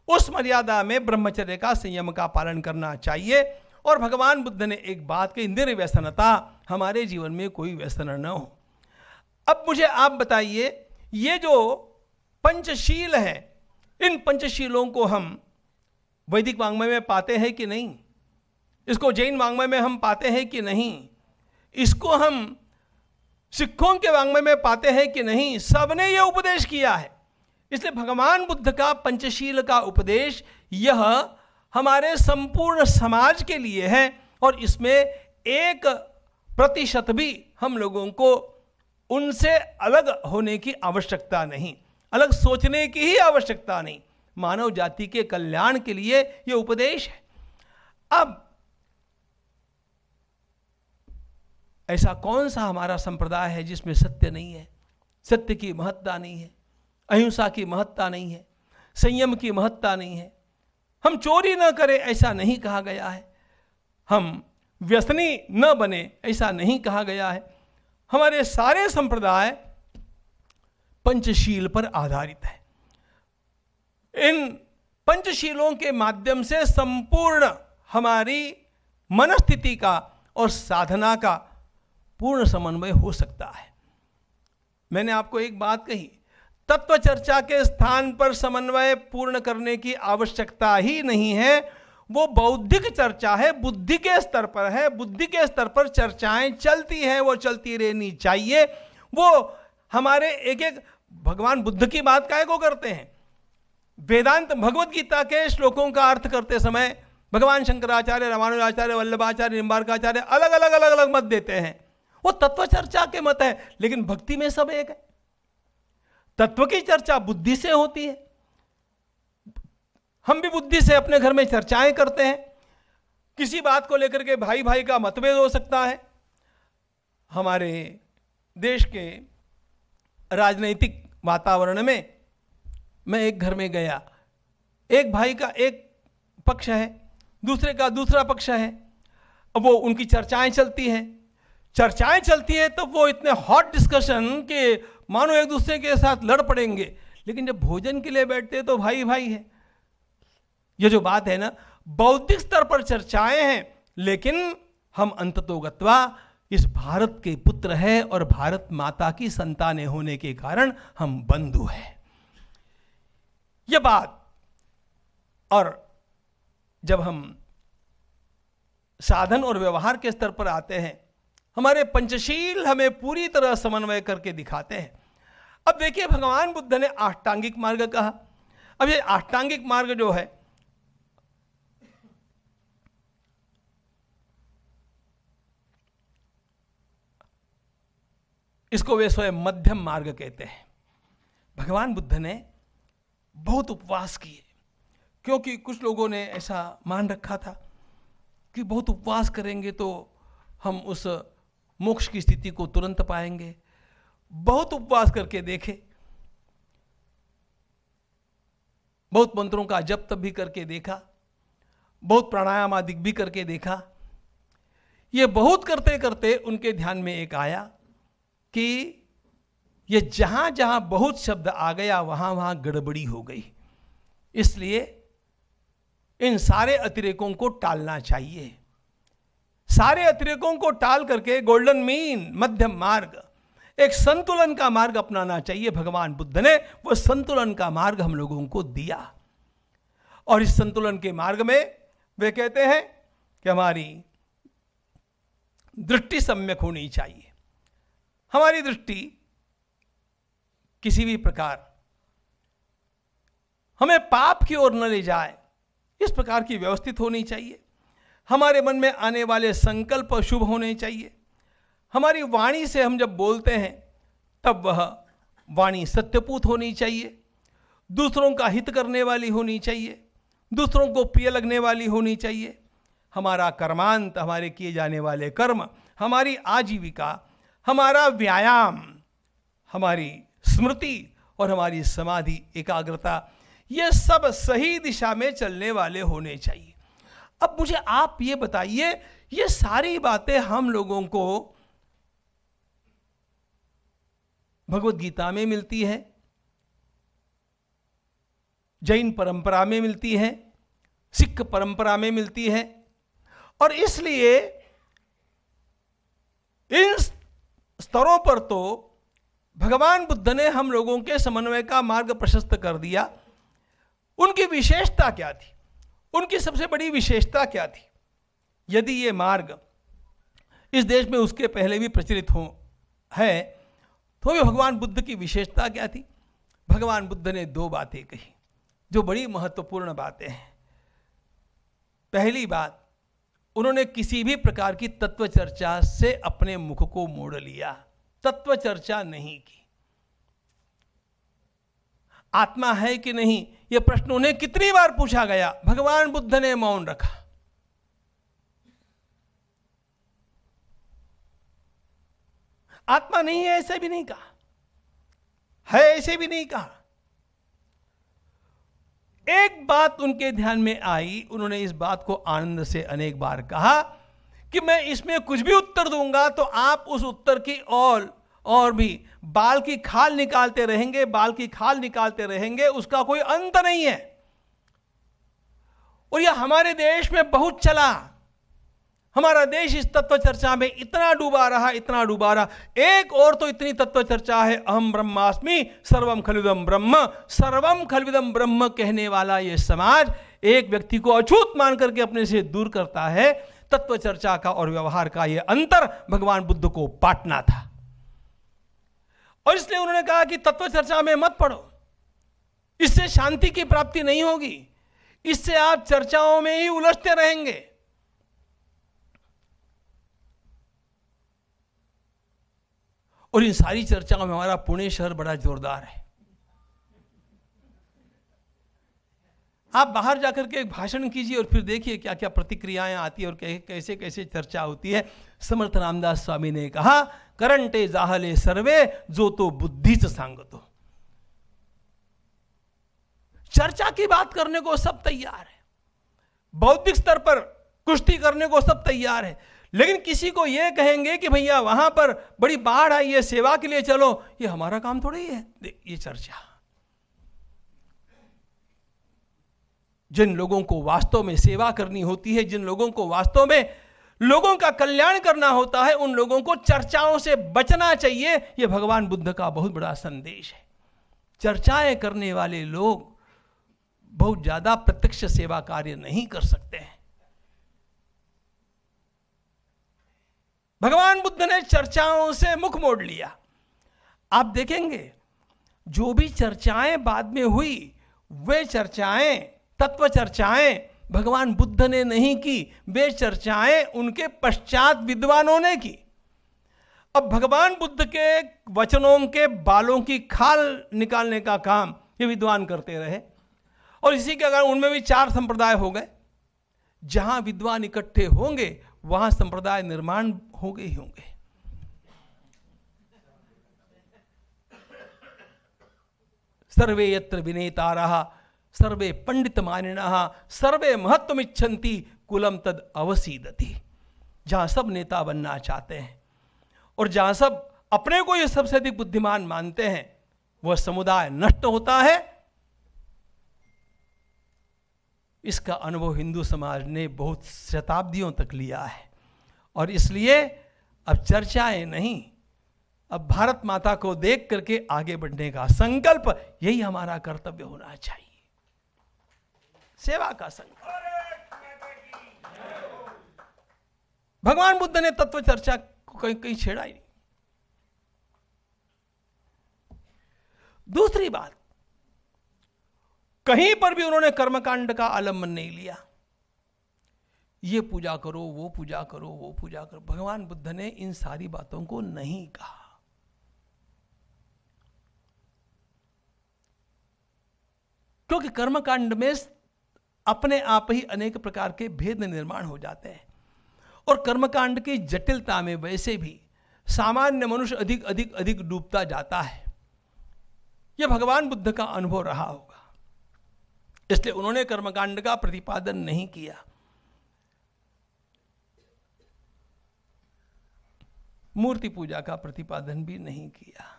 उस मर्यादा में ब्रह्मचर्य का, संयम का पालन करना चाहिए। और भगवान बुद्ध ने एक बात कही, निर्व्यसनता, हमारे जीवन में कोई व्यसन न हो। अब मुझे आप बताइए, ये जो पंचशील है, इन पंचशीलों को हम वैदिक वाङ्मय में पाते हैं कि नहीं? इसको जैन वाङ्मय में हम पाते हैं कि नहीं? इसको हम सिखों के वाङ्मय में पाते हैं कि नहीं? सबने ये उपदेश किया है। इसलिए भगवान बुद्ध का पंचशील का उपदेश यह हमारे संपूर्ण समाज के लिए है, और इसमें 1% भी हम लोगों को उनसे अलग होने की आवश्यकता नहीं, अलग सोचने की ही आवश्यकता नहीं। मानव जाति के कल्याण के लिए यह उपदेश है। अब ऐसा कौन सा हमारा संप्रदाय है जिसमें सत्य नहीं है, सत्य की महत्ता नहीं है, अहिंसा की महत्ता नहीं है, संयम की महत्ता नहीं है? हम चोरी न करें ऐसा नहीं कहा गया है, हम व्यसनी न बने ऐसा नहीं कहा गया है। हमारे सारे संप्रदाय पंचशील पर आधारित है। इन पंचशीलों के माध्यम से संपूर्ण हमारी मनस्थिति का और साधना का पूर्ण समन्वय हो सकता है। मैंने आपको एक बात कही, तत्व चर्चा के स्थान पर समन्वय पूर्ण करने की आवश्यकता ही नहीं है, वो बौद्धिक चर्चा है, बुद्धि के स्तर पर है। बुद्धि के स्तर पर चर्चाएं चलती हैं, वो चलती रहनी चाहिए। वो हमारे एक एक भगवान बुद्ध की बात काहे को करते हैं? वेदांत भगवत गीता के श्लोकों का अर्थ करते समय भगवान शंकराचार्य, रामानुजाचार्य, वल्लभाचार्य, निम्बार्काचार्य अलग अलग मत देते हैं। वो तत्व चर्चा के मत है, लेकिन भक्ति में सब एक है। तत्व की चर्चा बुद्धि से होती है। हम भी बुद्धि से अपने घर में चर्चाएं करते हैं। किसी बात को लेकर के भाई भाई का मतभेद हो सकता है। हमारे देश के राजनीतिक वातावरण में मैं एक घर में गया, एक भाई का एक पक्ष है, दूसरे का दूसरा पक्ष है। अब वो उनकी चर्चाएं चलती हैं तो वो इतने हॉट डिस्कशन के मानो एक दूसरे के साथ लड़ पड़ेंगे, लेकिन जब भोजन के लिए बैठते तो भाई भाई है। ये जो बात है ना, बौद्धिक स्तर पर चर्चाएं हैं, लेकिन हम अंततोगत्वा इस भारत के पुत्र हैं और भारत माता की संतानें होने के कारण हम बंधु हैं। यह बात, और जब हम साधन और व्यवहार के स्तर पर आते हैं, हमारे पंचशील हमें पूरी तरह समन्वय करके दिखाते हैं। अब देखिए, भगवान बुद्ध ने अष्टांगिक मार्ग कहा। अब ये अष्टांगिक मार्ग जो है, इसको वे स्वयं मध्यम मार्ग कहते हैं। भगवान बुद्ध ने बहुत उपवास किए, क्योंकि कुछ लोगों ने ऐसा मान रखा था कि बहुत उपवास करेंगे तो हम उस मोक्ष की स्थिति को तुरंत पाएंगे। बहुत उपवास करके देखे, बहुत मंत्रों का जप तप भी करके देखा, बहुत प्राणायाम आदि भी करके देखा। ये बहुत करते करते उनके ध्यान में एक आया कि ये जहां जहां बहुत शब्द आ गया वहां वहां गड़बड़ी हो गई, इसलिए इन सारे अतिरेकों को टालना चाहिए। सारे अतिरेकों को टाल करके गोल्डन मीन, मध्यम मार्ग, एक संतुलन का मार्ग अपनाना चाहिए। भगवान बुद्ध ने वो संतुलन का मार्ग हम लोगों को दिया, और इस संतुलन के मार्ग में वे कहते हैं कि हमारी दृष्टि सम्यक होनी चाहिए। हमारी दृष्टि किसी भी प्रकार हमें पाप की ओर न ले जाए, इस प्रकार की व्यवस्थित होनी चाहिए। हमारे मन में आने वाले संकल्प शुभ होने चाहिए। हमारी वाणी से हम जब बोलते हैं तब वह वाणी सत्यपूत होनी चाहिए, दूसरों का हित करने वाली होनी चाहिए, दूसरों को प्रिय लगने वाली होनी चाहिए। हमारा कर्मांत, हमारे किए जाने वाले कर्म, हमारी आजीविका, हमारा व्यायाम, हमारी स्मृति और हमारी समाधि, एकाग्रता, ये सब सही दिशा में चलने वाले होने चाहिए। अब मुझे आप ये बताइए, ये सारी बातें हम लोगों को भगवत गीता में मिलती है, जैन परंपरा में मिलती है, सिख परंपरा में मिलती है, और इसलिए इन स्तरों पर तो भगवान बुद्ध ने हम लोगों के समन्वय का मार्ग प्रशस्त कर दिया। उनकी विशेषता क्या थी? उनकी सबसे बड़ी विशेषता क्या थी? यदि ये मार्ग इस देश में उसके पहले भी प्रचलित है तो भी भगवान बुद्ध की विशेषता क्या थी? भगवान बुद्ध ने दो बातें कही जो बड़ी महत्वपूर्ण बातें हैं। पहली बात, उन्होंने किसी भी प्रकार की तत्व चर्चा से अपने मुख को मोड़ लिया, तत्व चर्चा नहीं की। आत्मा है कि नहीं, यह प्रश्न उन्हें कितनी बार पूछा गया, भगवान बुद्ध ने मौन रखा। आत्मा नहीं है ऐसे भी नहीं कहा, है ऐसे भी नहीं कहा। एक बात उनके ध्यान में आई, उन्होंने इस बात को आनंद से अनेक बार कहा कि मैं इसमें कुछ भी उत्तर दूंगा तो आप उस उत्तर की और भी बाल की खाल निकालते रहेंगे, बाल की खाल निकालते रहेंगे, उसका कोई अंत नहीं है। और यह हमारे देश में बहुत चला। हमारा देश इस तत्व चर्चा में इतना डूबा रहा, इतना डूबा रहा। एक और तो इतनी तत्व चर्चा है, अहम ब्रह्मास्मि सर्वम खलविदम ब्रह्म, सर्वम खलविदम ब्रह्म कहने वाला यह समाज एक व्यक्ति को अछूत मान करके अपने से दूर करता है। तत्व चर्चा का और व्यवहार का यह अंतर भगवान बुद्ध को पाटना था, और इसलिए उन्होंने कहा कि तत्व चर्चा में मत पड़ो, इससे शांति की प्राप्ति नहीं होगी, इससे आप चर्चाओं में ही उलझते रहेंगे। और इन सारी चर्चाओं में हमारा पुणे शहर बड़ा जोरदार है। आप बाहर जाकर के एक भाषण कीजिए और फिर देखिए क्या क्या प्रतिक्रियाएं आती है और कैसे कैसे चर्चा होती है। समर्थ रामदास स्वामी ने कहा, करंटे जाहले सर्वे जो तो बुद्धि से सांगतो। चर्चा की बात करने को सब तैयार है, बौद्धिक स्तर पर कुश्ती करने को सब तैयार है, लेकिन किसी को यह कहेंगे कि भैया वहां पर बड़ी बाढ़ आई है, सेवा के लिए चलो, ये हमारा काम थोड़ी है। ये चर्चा, जिन लोगों को वास्तव में सेवा करनी होती है, जिन लोगों को वास्तव में लोगों का कल्याण करना होता है, उन लोगों को चर्चाओं से बचना चाहिए। यह भगवान बुद्ध का बहुत बड़ा संदेश है। चर्चाएं करने वाले लोग बहुत ज्यादा प्रत्यक्ष सेवा कार्य नहीं कर सकते हैं। भगवान बुद्ध ने चर्चाओं से मुख मोड़ लिया। आप देखेंगे जो भी चर्चाएं बाद में हुई, वे चर्चाएं, तत्व चर्चाएं भगवान बुद्ध ने नहीं की, वे चर्चाएं उनके पश्चात विद्वानों ने की। अब भगवान बुद्ध के वचनों के बालों की खाल निकालने का काम ये विद्वान करते रहे, और इसी के कारण उनमें भी 4 संप्रदाय हो गए। जहां विद्वान इकट्ठे होंगे वहां संप्रदाय निर्माण होंगे ही होंगे। सर्वे यत्र विनेतारः सर्वे पंडित मानिनः सर्वे महत्वमिच्छन्ति कुलम तद अवसीदति। जहां सब नेता बनना चाहते हैं और जहां सब अपने को ये सबसे अधिक बुद्धिमान मानते हैं, वह समुदाय नष्ट होता है। इसका अनुभव हिंदू समाज ने बहुत शताब्दियों तक लिया है, और इसलिए अब चर्चाएं नहीं, अब भारत माता को देख करके आगे बढ़ने का संकल्प, यही हमारा कर्तव्य होना चाहिए, सेवा का संकल्प। भगवान बुद्ध ने तत्व चर्चा को कहीं कहीं छेड़ा ही नहीं। दूसरी बात, कहीं पर भी उन्होंने कर्मकांड का आलम्बन नहीं लिया। ये पूजा करो, वो पूजा करो, वो पूजा करो। भगवान बुद्ध ने इन सारी बातों को नहीं कहा। क्योंकि कर्मकांड में अपने आप ही अनेक प्रकार के भेद निर्माण हो जाते हैं, और कर्मकांड की जटिलता में वैसे भी सामान्य मनुष्य अधिक अधिक अधिक डूबता जाता है। यह भगवान बुद्ध का अनुभव रहा होगा, इसलिए उन्होंने कर्मकांड का प्रतिपादन नहीं किया। मूर्ति पूजा का प्रतिपादन भी नहीं किया।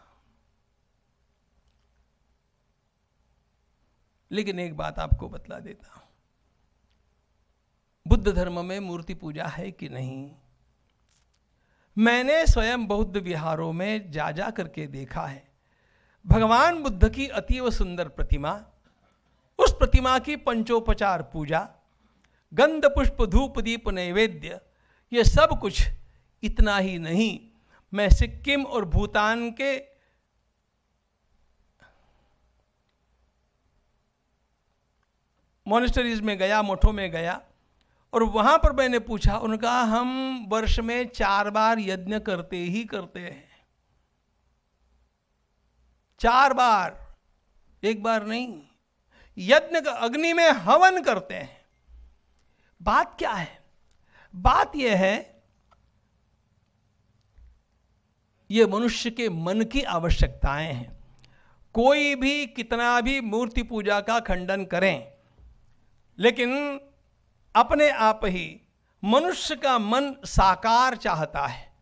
लेकिन एक बात आपको बतला देता हूं, बुद्ध धर्म में मूर्ति पूजा है कि नहीं, मैंने स्वयं बौद्ध विहारों में जा जा करके देखा है। भगवान बुद्ध की अतीव सुंदर प्रतिमा, उस प्रतिमा की पंचोपचार पूजा, गंध पुष्प धूप दीप नैवेद्य, ये सब कुछ इतना ही नहीं। मैं सिक्किम और भूटान के मॉनेस्टरीज में गया, मठों में गया, और वहां पर मैंने पूछा, उन्होंने कहा हम वर्ष में 4 बार यज्ञ करते ही करते हैं। 4 बार, एक बार नहीं। यज्ञ का अग्नि में हवन करते हैं। बात क्या है? बात यह है, यह मनुष्य के मन की आवश्यकताएं हैं। कोई भी कितना भी मूर्ति पूजा का खंडन करें, लेकिन अपने आप ही मनुष्य का मन साकार चाहता है।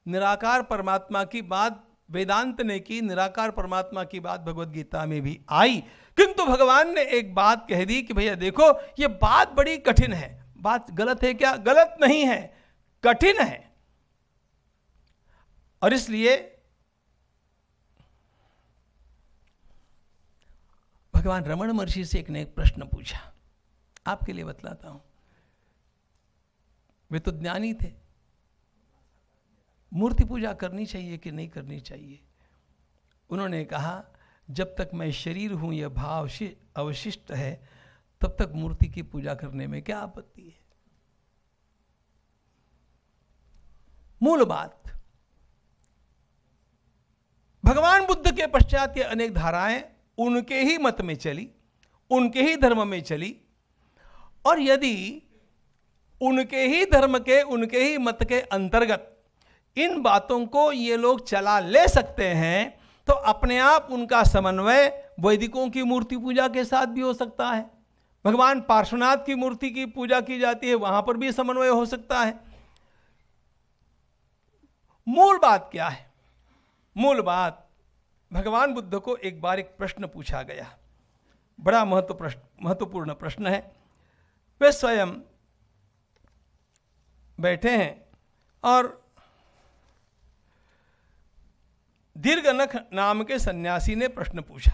निराकार परमात्मा की बात वेदांत ने की, निराकार परमात्मा की बात भगवद गीता में भी आई, किंतु भगवान ने एक बात कह दी कि भैया देखो, ये बात बड़ी कठिन है। बात गलत है क्या? गलत नहीं है, कठिन है। और इसलिए भगवान रमण महर्षि से एक ने एक प्रश्न पूछा, आपके लिए बतलाता हूं। वे तो ज्ञानी थे, मूर्ति पूजा करनी चाहिए कि नहीं करनी चाहिए? उन्होंने कहा, जब तक मैं शरीर हूं यह भाव अवशिष्ट है, तब तक मूर्ति की पूजा करने में क्या आपत्ति है? मूल बात, भगवान बुद्ध के पश्चात ये अनेक धाराएं उनके ही मत में चली, उनके ही धर्म में चली, और यदि उनके ही धर्म के, उनके ही मत के अंतर्गत इन बातों को ये लोग चला ले सकते हैं, तो अपने आप उनका समन्वय वैदिकों की मूर्ति पूजा के साथ भी हो सकता है। भगवान पार्श्वनाथ की मूर्ति की पूजा की जाती है, वहां पर भी समन्वय हो सकता है। मूल बात क्या है? मूल बात, भगवान बुद्ध को एक बार एक प्रश्न पूछा गया, बड़ा महत्वपूर्ण प्रश्न है। वे स्वयं बैठे हैं और दीर्घनख नाम के सन्यासी ने प्रश्न पूछा।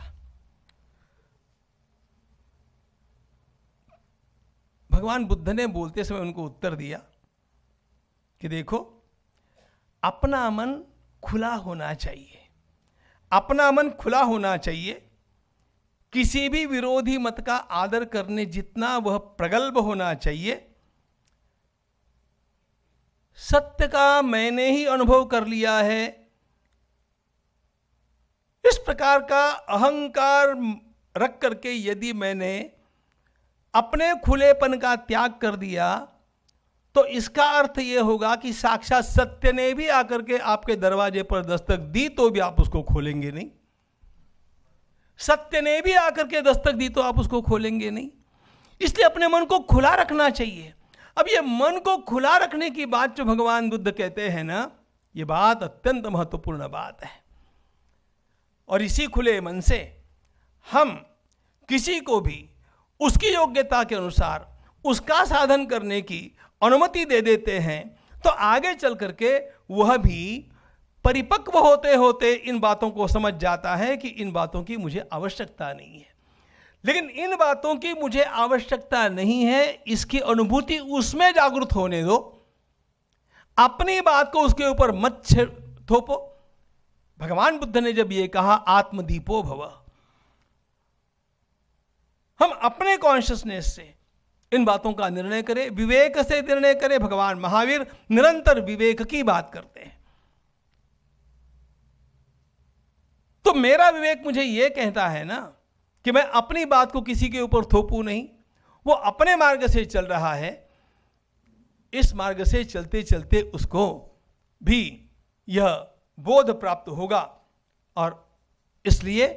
भगवान बुद्ध ने बोलते समय उनको उत्तर दिया कि देखो, अपना मन खुला होना चाहिए, अपना मन खुला होना चाहिए, किसी भी विरोधी मत का आदर करने जितना वह प्रगल्भ होना चाहिए। सत्य का मैंने ही अनुभव कर लिया है, इस प्रकार का अहंकार रख करके यदि मैंने अपने खुलेपन का त्याग कर दिया तो इसका अर्थ यह होगा कि साक्षात सत्य ने भी आकर के आपके दरवाजे पर दस्तक दी तो भी आप उसको खोलेंगे नहीं। सत्य ने भी आकर के दस्तक दी तो आप उसको खोलेंगे नहीं। इसलिए अपने मन को खुला रखना चाहिए। अब ये मन को खुला रखने की बात जो भगवान बुद्ध कहते हैं ना, ये बात अत्यंत महत्वपूर्ण बात है। और इसी खुले मन से हम किसी को भी उसकी योग्यता के अनुसार उसका साधन करने की अनुमति दे देते हैं, तो आगे चल करके वह भी परिपक्व होते होते इन बातों को समझ जाता है कि इन बातों की मुझे आवश्यकता नहीं है। लेकिन इन बातों की मुझे आवश्यकता नहीं है, इसकी अनुभूति उसमें जागृत होने दो। अपनी बात को उसके ऊपर मत थोपो। भगवान बुद्ध ने जब ये कहा आत्मदीपो भव, हम अपने कॉन्शियसनेस से इन बातों का निर्णय करें, विवेक से निर्णय करें। भगवान महावीर निरंतर विवेक की बात करते हैं। तो मेरा विवेक मुझे यह कहता है ना कि मैं अपनी बात को किसी के ऊपर थोपूं नहीं। वो अपने मार्ग से चल रहा है, इस मार्ग से चलते चलते उसको भी यह बोध प्राप्त होगा। और इसलिए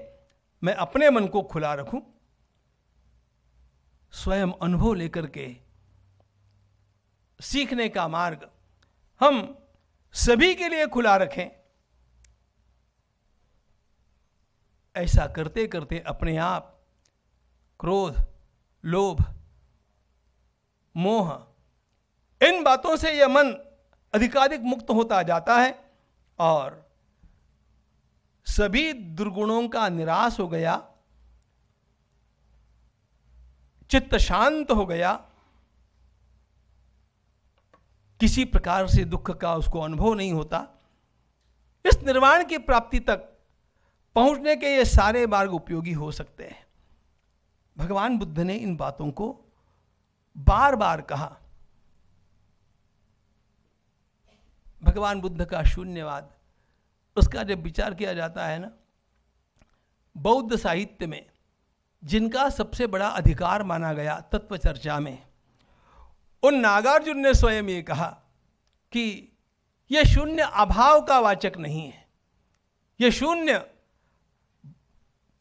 मैं अपने मन को खुला रखूं, स्वयं अनुभव लेकर के सीखने का मार्ग हम सभी के लिए खुला रखें। ऐसा करते करते अपने आप क्रोध, लोभ, मोह, इन बातों से यह मन अधिकाधिक मुक्त होता जाता है और सभी दुर्गुणों का निराश हो गया, चित्त शांत हो गया, किसी प्रकार से दुख का उसको अनुभव नहीं होता। इस निर्वाण की प्राप्ति तक पहुंचने के ये सारे मार्ग उपयोगी हो सकते हैं। भगवान बुद्ध ने इन बातों को बार बार कहा। भगवान बुद्ध का शून्यवाद, उसका जब विचार किया जाता है ना, बौद्ध साहित्य में जिनका सबसे बड़ा अधिकार माना गया तत्व चर्चा में, उन नागार्जुन ने स्वयं ये कहा कि यह शून्य अभाव का वाचक नहीं है, यह शून्य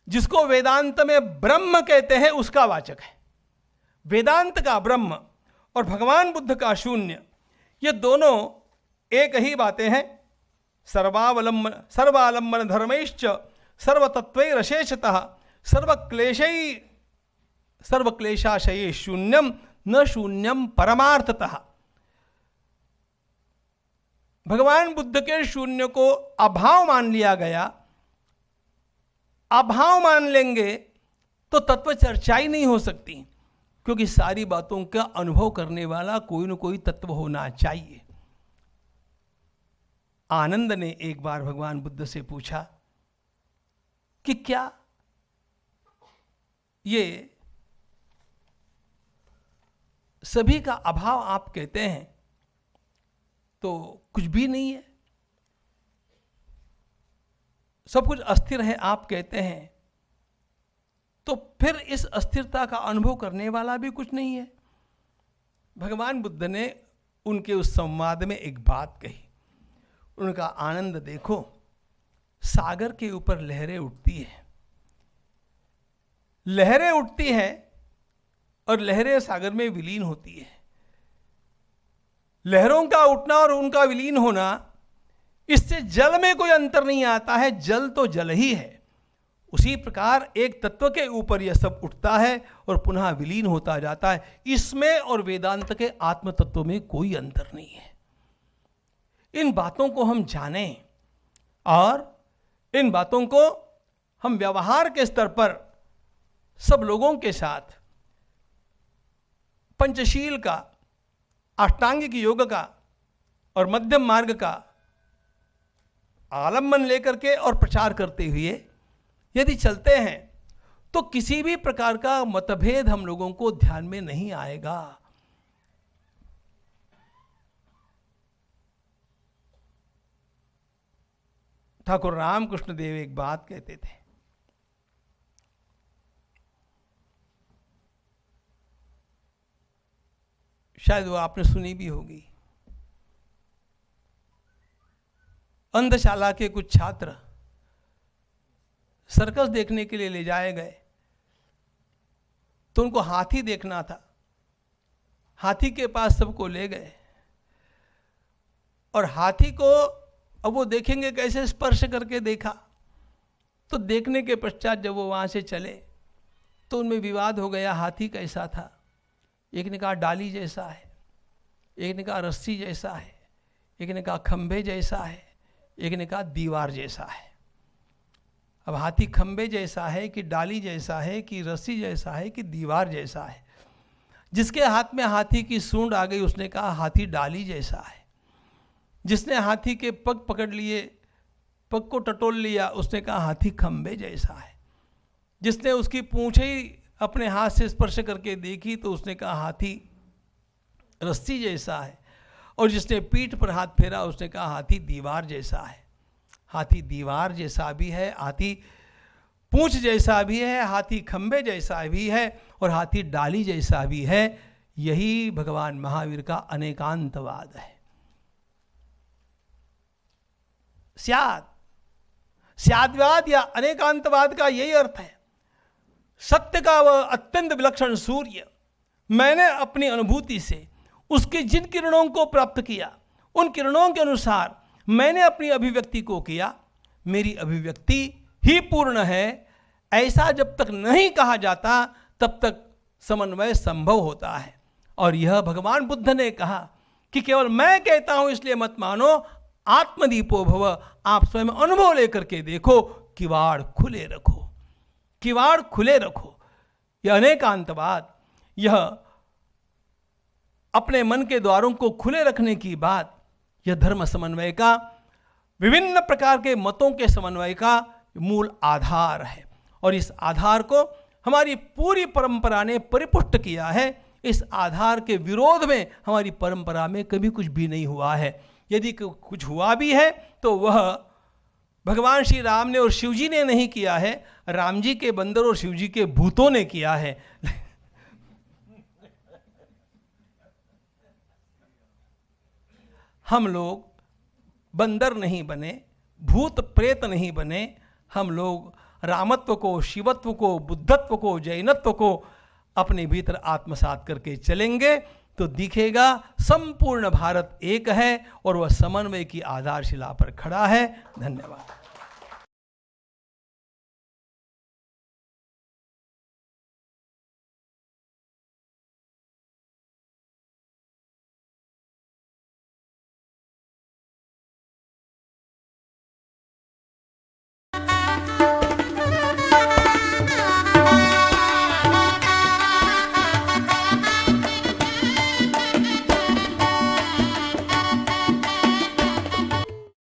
जिसको वेदांत में ब्रह्म कहते हैं उसका वाचक है। वेदांत का ब्रह्म और भगवान बुद्ध का शून्य, ये दोनों एक ही बातें हैं। सर्वालंबन धर्मैश्च सर्वतत्वैरशेषतः सर्वक्लेशाशये शून्यम न शून्यम परमार्थतः। भगवान बुद्ध के शून्य को अभाव मान लिया गया। अभाव मान लेंगे तो तत्व चर्चा ही नहीं हो सकती, क्योंकि सारी बातों का अनुभव करने वाला कोई न कोई तत्व होना चाहिए। आनंद ने एक बार भगवान बुद्ध से पूछा कि क्या ये सभी का अभाव आप कहते हैं तो कुछ भी नहीं है, सब कुछ अस्थिर है आप कहते हैं, तो फिर इस अस्थिरता का अनुभव करने वाला भी कुछ नहीं है। भगवान बुद्ध ने उनके उस संवाद में एक बात कही। उनका आनंद देखो, सागर के ऊपर लहरें उठती है, लहरें उठती हैं और लहरें सागर में विलीन होती है। लहरों का उठना और उनका विलीन होना, इससे जल में कोई अंतर नहीं आता है, जल तो जल ही है। उसी प्रकार एक तत्व के ऊपर यह सब उठता है और पुनः विलीन होता जाता है। इसमें और वेदांत के आत्म तत्व में कोई अंतर नहीं है। इन बातों को हम जानें और इन बातों को हम व्यवहार के स्तर पर सब लोगों के साथ पंचशील का, अष्टांगिक योग का और मध्यम मार्ग का आलम्बन लेकर के और प्रचार करते हुए यदि चलते हैं तो किसी भी प्रकार का मतभेद हम लोगों को ध्यान में नहीं आएगा। ठाकुर रामकृष्ण देव एक बात कहते थे, शायद वो आपने सुनी भी होगी। अंधशाला के कुछ छात्र सर्कस देखने के लिए ले जाए गए, तो उनको हाथी देखना था। हाथी के पास सबको ले गए और हाथी को अब वो देखेंगे कैसे, स्पर्श करके देखा। तो देखने के पश्चात जब वो वहाँ से चले तो उनमें विवाद हो गया, हाथी कैसा था। एक ने कहा डाली जैसा है, एक ने कहा रस्सी जैसा है, एक ने कहा खंभे जैसा है, एक ने कहा दीवार जैसा है। अब हाथी खंभे जैसा है कि डाली जैसा है कि रस्सी जैसा है कि दीवार जैसा है। जिसके हाथ में हाथी की सूंड आ गई उसने कहा हाथी डाली जैसा है। जिसने हाथी के पग पकड़ लिए, पग को टटोल लिया, उसने कहा हाथी खंभे जैसा है। जिसने उसकी पूंछ ही अपने हाथ से स्पर्श करके देखी तो उसने कहा हाथी रस्सी जैसा है। और जिसने पीठ पर हाथ फेरा उसने कहा हाथी दीवार जैसा है। हाथी दीवार जैसा भी है, हाथी पूंछ जैसा भी है, हाथी खंभे जैसा भी है और हाथी डाली जैसा भी है। यही भगवान महावीर का अनेकांतवाद है। स्याद्वाद या अनेकांतवाद का यही अर्थ है। सत्य का वह अत्यंत विलक्षण सूर्य, मैंने अपनी अनुभूति से उसके जिन किरणों को प्राप्त किया, उन किरणों के अनुसार मैंने अपनी अभिव्यक्ति को किया। मेरी अभिव्यक्ति ही पूर्ण है, ऐसा जब तक नहीं कहा जाता तब तक समन्वय संभव होता है। और यह भगवान बुद्ध ने कहा कि केवल मैं कहता हूं इसलिए मत मानो, आत्मदीपो भव, आप स्वयं अनुभव लेकर के देखो, किवाड़ खुले रखो, किवाड़ खुले रखो। यह अनेकांतवाद, यह अपने मन के द्वारों को खुले रखने की बात, यह धर्म समन्वय का, विभिन्न प्रकार के मतों के समन्वय का मूल आधार है। और इस आधार को हमारी पूरी परंपरा ने परिपुष्ट किया है। इस आधार के विरोध में हमारी परंपरा में कभी कुछ भी नहीं हुआ है। यदि कुछ हुआ भी है तो वह भगवान श्री राम ने और शिव जी ने नहीं किया है, राम जी के बंदर और शिव जी के भूतों ने किया है। हम लोग बंदर नहीं बने, भूत प्रेत नहीं बने। हम लोग रामत्व को, शिवत्व को, बुद्धत्व को, जैनत्व को अपने भीतर आत्मसात करके चलेंगे तो दिखेगा संपूर्ण भारत एक है और वह समन्वय की आधारशिला पर खड़ा है। धन्यवाद।